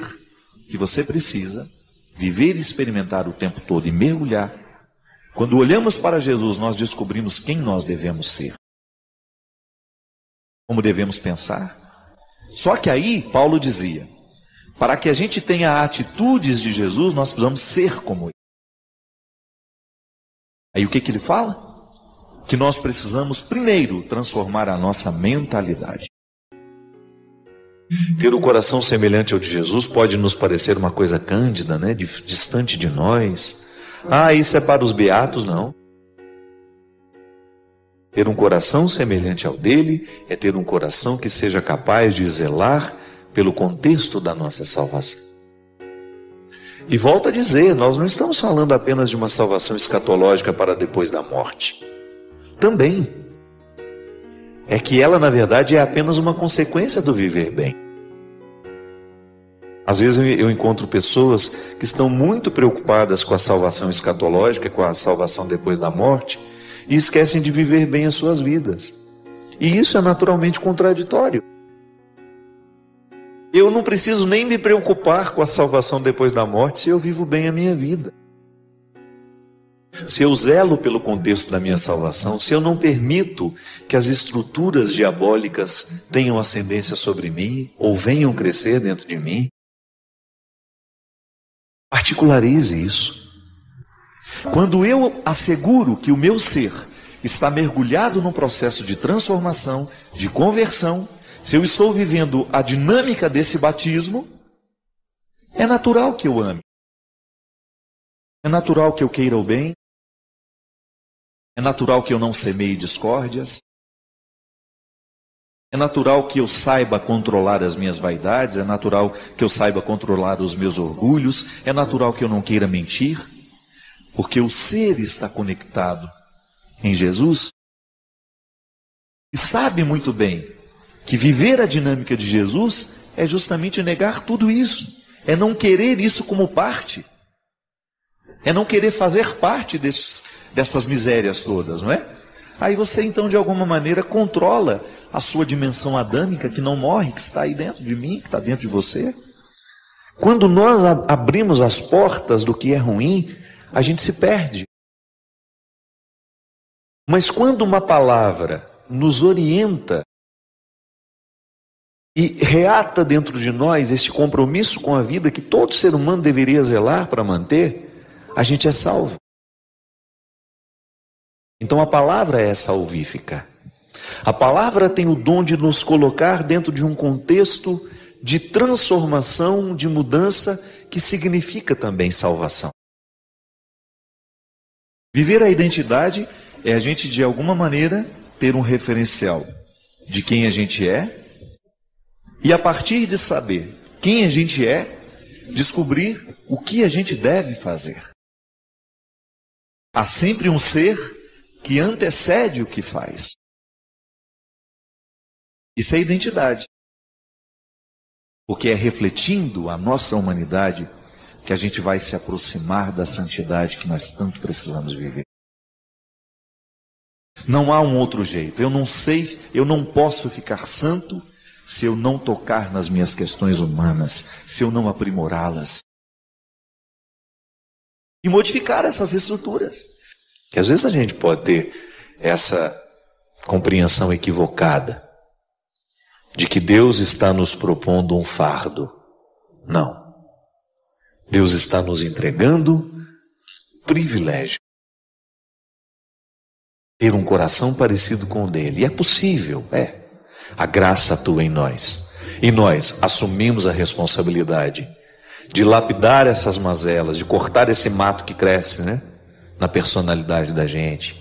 que você precisa, viver e experimentar o tempo todo e mergulhar, quando olhamos para Jesus, nós descobrimos quem nós devemos ser. Como devemos pensar. Só que aí, Paulo dizia, para que a gente tenha atitudes de Jesus, nós precisamos ser como Ele. Aí o que ele fala? Que nós precisamos, primeiro, transformar a nossa mentalidade. Ter o coração semelhante ao de Jesus pode nos parecer uma coisa cândida, né? Distante de nós. Isso é para os beatos, não. Ter um coração semelhante ao dele é ter um coração que seja capaz de zelar pelo contexto da nossa salvação. E volto a dizer, nós não estamos falando apenas de uma salvação escatológica para depois da morte. Também. É que ela, na verdade, é apenas uma consequência do viver bem. Às vezes eu encontro pessoas que estão muito preocupadas com a salvação escatológica, com a salvação depois da morte, e esquecem de viver bem as suas vidas. E isso é naturalmente contraditório. Eu não preciso nem me preocupar com a salvação depois da morte se eu vivo bem a minha vida. Se eu zelo pelo contexto da minha salvação, se eu não permito que as estruturas diabólicas tenham ascendência sobre mim ou venham crescer dentro de mim, particularize isso. Quando eu asseguro que o meu ser está mergulhado num processo de transformação, de conversão, se eu estou vivendo a dinâmica desse batismo, é natural que eu ame. É natural que eu queira o bem. É natural que eu não semeie discórdias. É natural que eu saiba controlar as minhas vaidades. É natural que eu saiba controlar os meus orgulhos. É natural que eu não queira mentir. Porque o ser está conectado em Jesus e sabe muito bem que viver a dinâmica de Jesus é justamente negar tudo isso. É não querer isso como parte. É não querer fazer parte dessas misérias todas, não é? Aí você então de alguma maneira controla a sua dimensão adâmica que não morre, que está aí dentro de mim, que está dentro de você. Quando nós abrimos as portas do que é ruim, a gente se perde. Mas quando uma palavra nos orienta e reata dentro de nós esse compromisso com a vida que todo ser humano deveria zelar para manter, a gente é salvo. Então a palavra é salvífica. A palavra tem o dom de nos colocar dentro de um contexto de transformação, de mudança, que significa também salvação. Viver a identidade é a gente, de alguma maneira, ter um referencial de quem a gente é, e a partir de saber quem a gente é, descobrir o que a gente deve fazer. Há sempre um ser que antecede o que faz. Isso é identidade. Porque é refletindo a nossa humanidade que a gente vai se aproximar da santidade que nós tanto precisamos viver. Não há um outro jeito. Eu não sei, eu não posso ficar santo se eu não tocar nas minhas questões humanas, se eu não aprimorá-las. E modificar essas estruturas. Que às vezes a gente pode ter essa compreensão equivocada de que Deus está nos propondo um fardo. Não. Deus está nos entregando privilégio. Ter um coração parecido com o dele. E é possível, é. A graça atua em nós. E nós assumimos a responsabilidade de lapidar essas mazelas, de cortar esse mato que cresce, né, na personalidade da gente,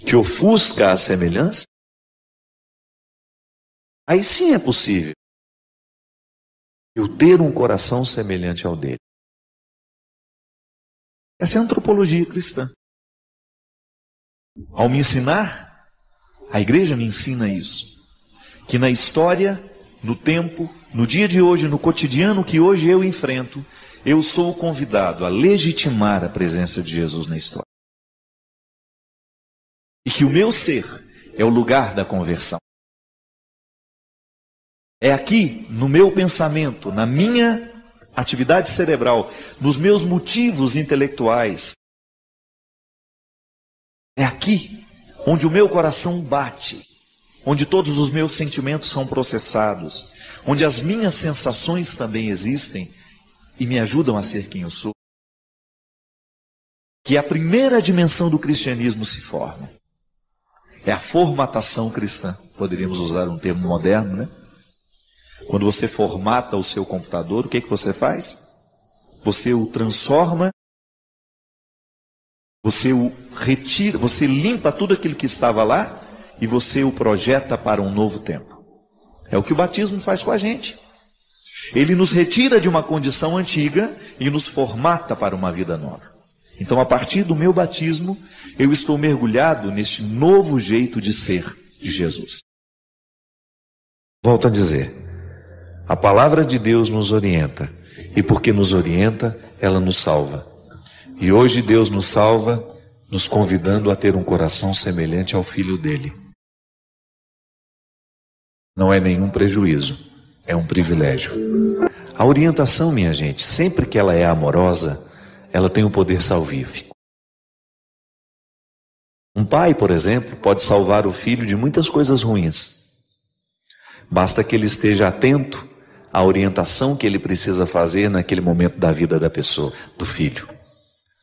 que ofusca a semelhança. Aí sim é possível eu ter um coração semelhante ao dele. Essa é a antropologia cristã. Ao me ensinar, a igreja me ensina isso. Que na história, no tempo, no dia de hoje, no cotidiano que hoje eu enfrento, eu sou convidado a legitimar a presença de Jesus na história. E que o meu ser é o lugar da conversão. É aqui, no meu pensamento, na minha atividade cerebral, nos meus motivos intelectuais. É aqui onde o meu coração bate, onde todos os meus sentimentos são processados, onde as minhas sensações também existem e me ajudam a ser quem eu sou. Que a primeira dimensão do cristianismo se forma. É a formatação cristã. Poderíamos usar um termo moderno, né? Quando você formata o seu computador, o que você faz? Você o transforma, você o retira, você limpa tudo aquilo que estava lá e você o projeta para um novo tempo. É o que o batismo faz com a gente. Ele nos retira de uma condição antiga e nos formata para uma vida nova. Então, a partir do meu batismo, eu estou mergulhado neste novo jeito de ser de Jesus. Volto a dizer. A palavra de Deus nos orienta, e porque nos orienta, ela nos salva. E hoje Deus nos salva, nos convidando a ter um coração semelhante ao Filho dele. Não é nenhum prejuízo, é um privilégio. A orientação, minha gente, sempre que ela é amorosa, ela tem um poder salvífico. Um pai, por exemplo, pode salvar o filho de muitas coisas ruins. Basta que ele esteja atento a orientação que ele precisa fazer naquele momento da vida da pessoa, do filho.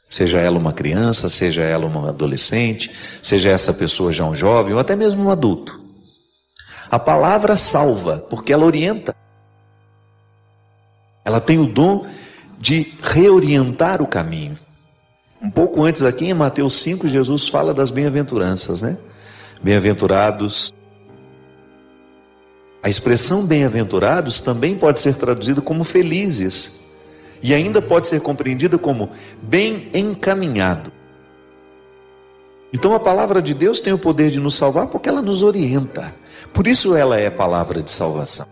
Seja ela uma criança, seja ela uma adolescente, seja essa pessoa já um jovem ou até mesmo um adulto. A palavra salva, porque ela orienta. Ela tem o dom de reorientar o caminho. Um pouco antes aqui em Mateus 5, Jesus fala das bem-aventuranças, né? Bem-aventurados. A expressão bem-aventurados também pode ser traduzida como felizes. E ainda pode ser compreendida como bem encaminhado. Então a palavra de Deus tem o poder de nos salvar porque ela nos orienta. Por isso ela é palavra de salvação.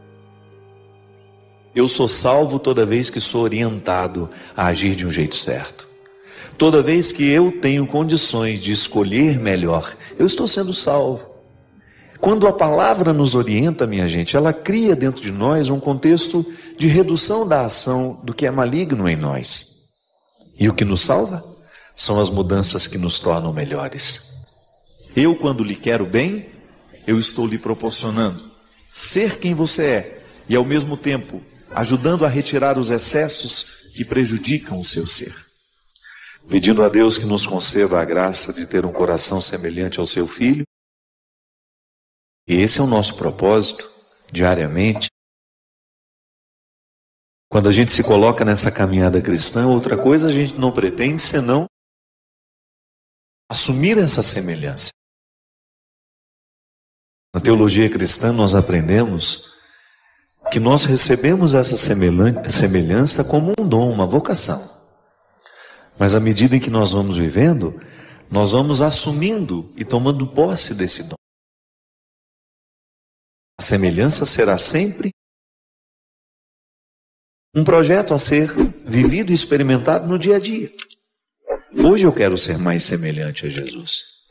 Eu sou salvo toda vez que sou orientado a agir de um jeito certo. Toda vez que eu tenho condições de escolher melhor, eu estou sendo salvo. Quando a palavra nos orienta, minha gente, ela cria dentro de nós um contexto de redução da ação do que é maligno em nós. E o que nos salva são as mudanças que nos tornam melhores. Eu, quando lhe quero bem, eu estou lhe proporcionando ser quem você é e, ao mesmo tempo, ajudando a retirar os excessos que prejudicam o seu ser. Pedindo a Deus que nos conceda a graça de ter um coração semelhante ao seu Filho, Esse é o nosso propósito, diariamente. Quando a gente se coloca nessa caminhada cristã, outra coisa a gente não pretende senão assumir essa semelhança. Na teologia cristã nós aprendemos que nós recebemos essa semelhança como um dom, uma vocação. Mas à medida em que nós vamos vivendo, nós vamos assumindo e tomando posse desse dom. A semelhança será sempre um projeto a ser vivido e experimentado no dia a dia. Hoje eu quero ser mais semelhante a Jesus.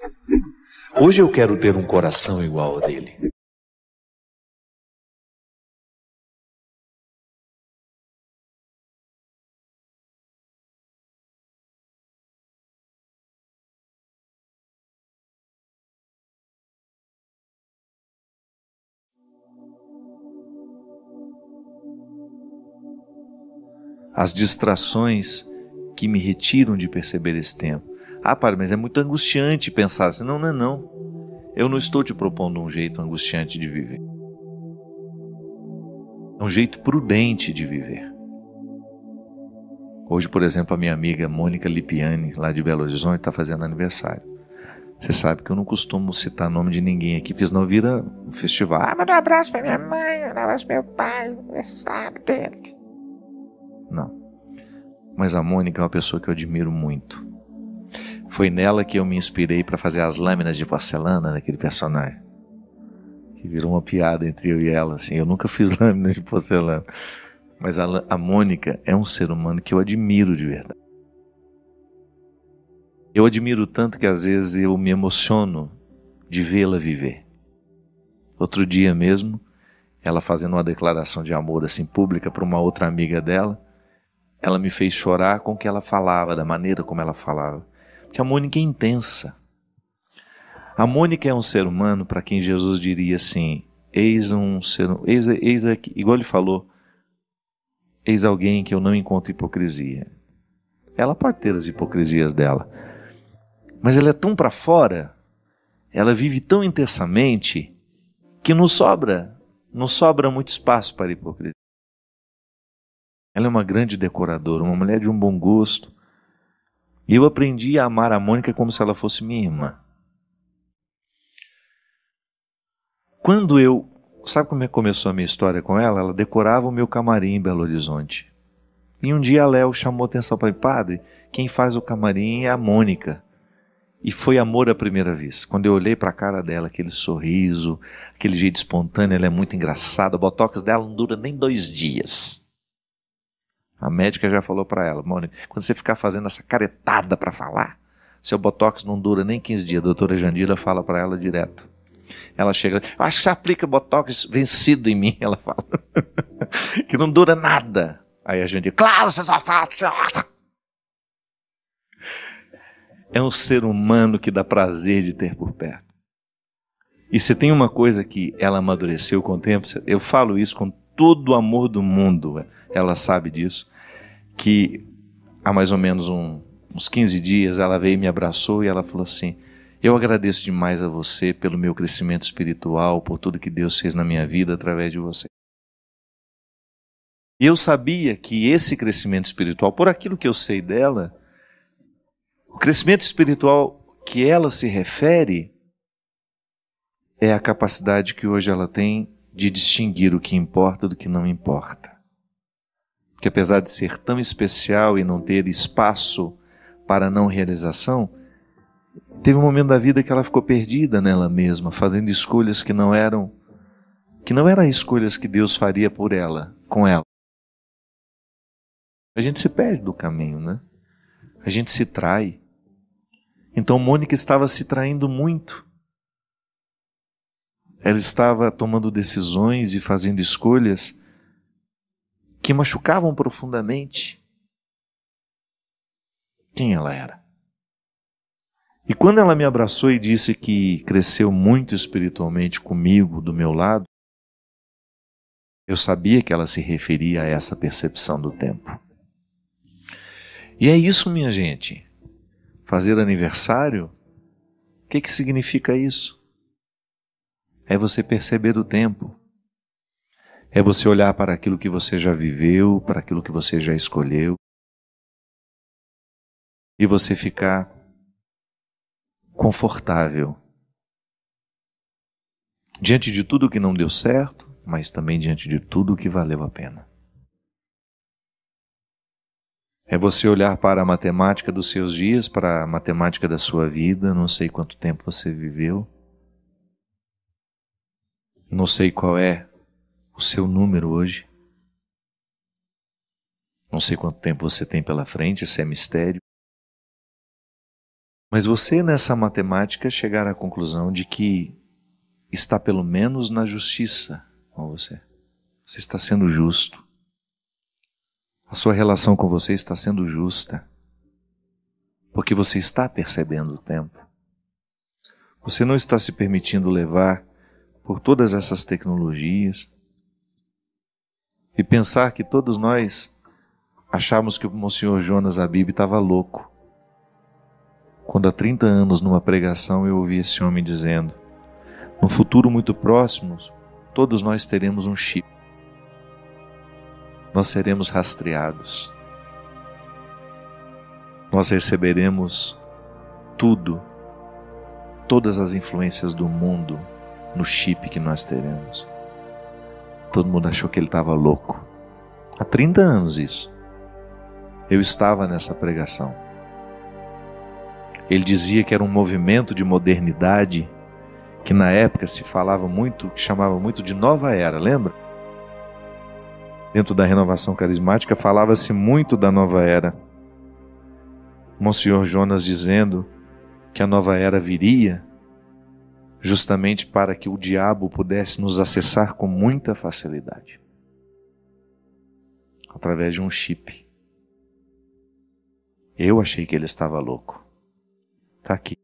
Hoje eu quero ter um coração igual ao dele. As distrações que me retiram de perceber esse tempo. Ah, padre, mas é muito angustiante pensar assim. Não, não é não. Eu não estou te propondo um jeito angustiante de viver. É um jeito prudente de viver. Hoje, por exemplo, a minha amiga Mônica Lipiani, lá de Belo Horizonte, está fazendo aniversário. Você sabe que eu não costumo citar nome de ninguém aqui, porque senão vira um festival. Ah, manda um abraço para minha mãe, um abraço para meu pai, aniversário dele. Não. Mas a Mônica é uma pessoa que eu admiro muito. Foi nela que eu me inspirei para fazer as lâminas de porcelana daquele personagem. Que virou uma piada entre eu e ela. Assim. Eu nunca fiz lâminas de porcelana. Mas a Mônica é um ser humano que eu admiro de verdade. Eu admiro tanto que às vezes eu me emociono de vê-la viver. Outro dia mesmo, ela fazendo uma declaração de amor assim pública para uma outra amiga dela, ela me fez chorar com o que ela falava, da maneira como ela falava. Porque a Mônica é intensa. A Mônica é um ser humano para quem Jesus diria assim, eis aqui, igual ele falou, eis alguém que eu não encontro hipocrisia. Ela pode ter as hipocrisias dela, mas ela é tão para fora, ela vive tão intensamente, que não sobra muito espaço para hipocrisia. Ela é uma grande decoradora, uma mulher de um bom gosto. E eu aprendi a amar a Mônica como se ela fosse minha irmã. Sabe como começou a minha história com ela? Ela decorava o meu camarim em Belo Horizonte. E um dia a Léo chamou atenção para mim, padre, quem faz o camarim é a Mônica. E foi amor à primeira vez. Quando eu olhei para a cara dela, aquele sorriso, aquele jeito espontâneo, ela é muito engraçada. O botox dela não dura nem 2 dias. A médica já falou para ela, Mônica, quando você ficar fazendo essa caretada para falar, seu botox não dura nem 15 dias. A doutora Jandira fala para ela direto. Ela chega, eu acho que você aplica botox vencido em mim, ela fala. Que não dura nada. Aí a Jandira, claro, você só fala. É um ser humano que dá prazer de ter por perto. E se tem uma coisa que ela amadureceu com o tempo, eu falo isso com todo o amor do mundo, ela sabe disso, que há mais ou menos uns 15 dias ela veio e me abraçou e ela falou assim, eu agradeço demais a você pelo meu crescimento espiritual, por tudo que Deus fez na minha vida através de você. E eu sabia que esse crescimento espiritual, por aquilo que eu sei dela, o crescimento espiritual que ela se refere é a capacidade que hoje ela tem de distinguir o que importa do que não importa. Porque apesar de ser tão especial e não ter espaço para não realização, teve um momento da vida que ela ficou perdida nela mesma, fazendo escolhas que não eram escolhas que Deus faria por ela, com ela. A gente se perde do caminho, né? A gente se trai. Então Mônica estava se traindo muito. Ela estava tomando decisões e fazendo escolhas que machucavam profundamente quem ela era. E quando ela me abraçou e disse que cresceu muito espiritualmente comigo, do meu lado, eu sabia que ela se referia a essa percepção do tempo. E é isso, minha gente. Fazer aniversário, o que significa isso? é você perceber o tempo. É você olhar para aquilo que você já viveu, para aquilo que você já escolheu. E você ficar confortável diante de tudo que não deu certo, mas também diante de tudo que valeu a pena. É você olhar para a matemática dos seus dias, para a matemática da sua vida, não sei quanto tempo você viveu, não sei qual é o seu número hoje, não sei quanto tempo você tem pela frente, isso é mistério. Mas você nessa matemática chegar à conclusão de que está pelo menos na justiça com você. Você está sendo justo. A sua relação com você está sendo justa. Porque você está percebendo o tempo. Você não está se permitindo levar por todas essas tecnologias e pensar que todos nós achávamos que o Monsenhor Jonas Habib estava louco. Quando há 30 anos numa pregação eu ouvi esse homem dizendo: no futuro muito próximo, todos nós teremos um chip. Nós seremos rastreados. Nós receberemos tudo, todas as influências do mundo no chip que nós teremos. Todo mundo achou que ele estava louco. Há 30 anos isso. Eu estava nessa pregação. Ele dizia que era um movimento de modernidade que na época se falava muito, que chamava muito de nova era, lembra? Dentro da renovação carismática falava-se muito da nova era. Monsenhor Jonas dizendo que a nova era viria justamente para que o diabo pudesse nos acessar com muita facilidade. Através de um chip. Eu achei que ele estava louco. Está aqui.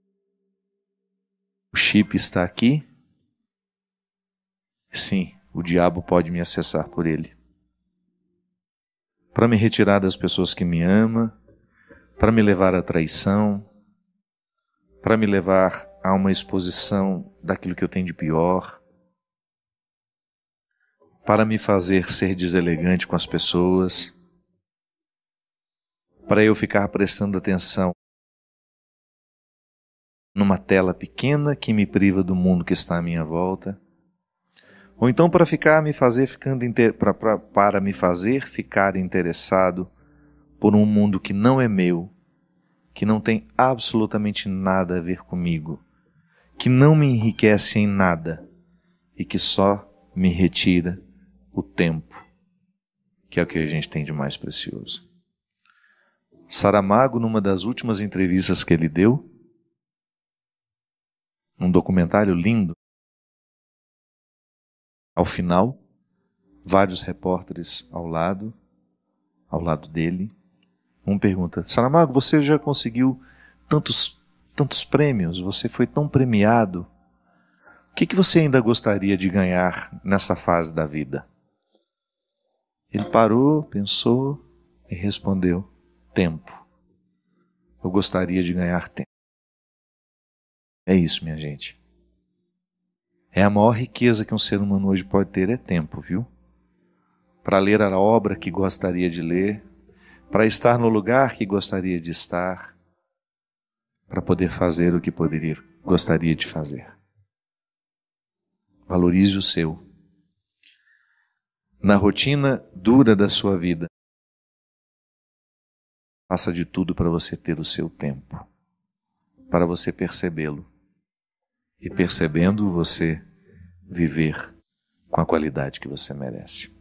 O chip está aqui. Sim, o diabo pode me acessar por ele. Para me retirar das pessoas que me amam, para me levar à traição, para me levar a uma exposição daquilo que eu tenho de pior, para me fazer ser deselegante com as pessoas, para eu ficar prestando atenção numa tela pequena que me priva do mundo que está à minha volta, ou então para me fazer ficar interessado por um mundo que não é meu, que não tem absolutamente nada a ver comigo, que não me enriquece em nada e que só me retira o tempo, que é o que a gente tem de mais precioso. Saramago, numa das últimas entrevistas que ele deu, num documentário lindo, ao final, vários repórteres ao lado dele. Um pergunta: Saramago, você já conseguiu tantos prêmios, você foi tão premiado. O que você ainda gostaria de ganhar nessa fase da vida? Ele parou, pensou e respondeu: tempo. Eu gostaria de ganhar tempo. É isso, minha gente. É a maior riqueza que um ser humano hoje pode ter, é tempo, viu? Para ler a obra que gostaria de ler, para estar no lugar que gostaria de estar, para poder fazer o que gostaria de fazer. Valorize o seu. Na rotina dura da sua vida, faça de tudo para você ter o seu tempo, para você percebê-lo. E percebendo, você viver com a qualidade que você merece.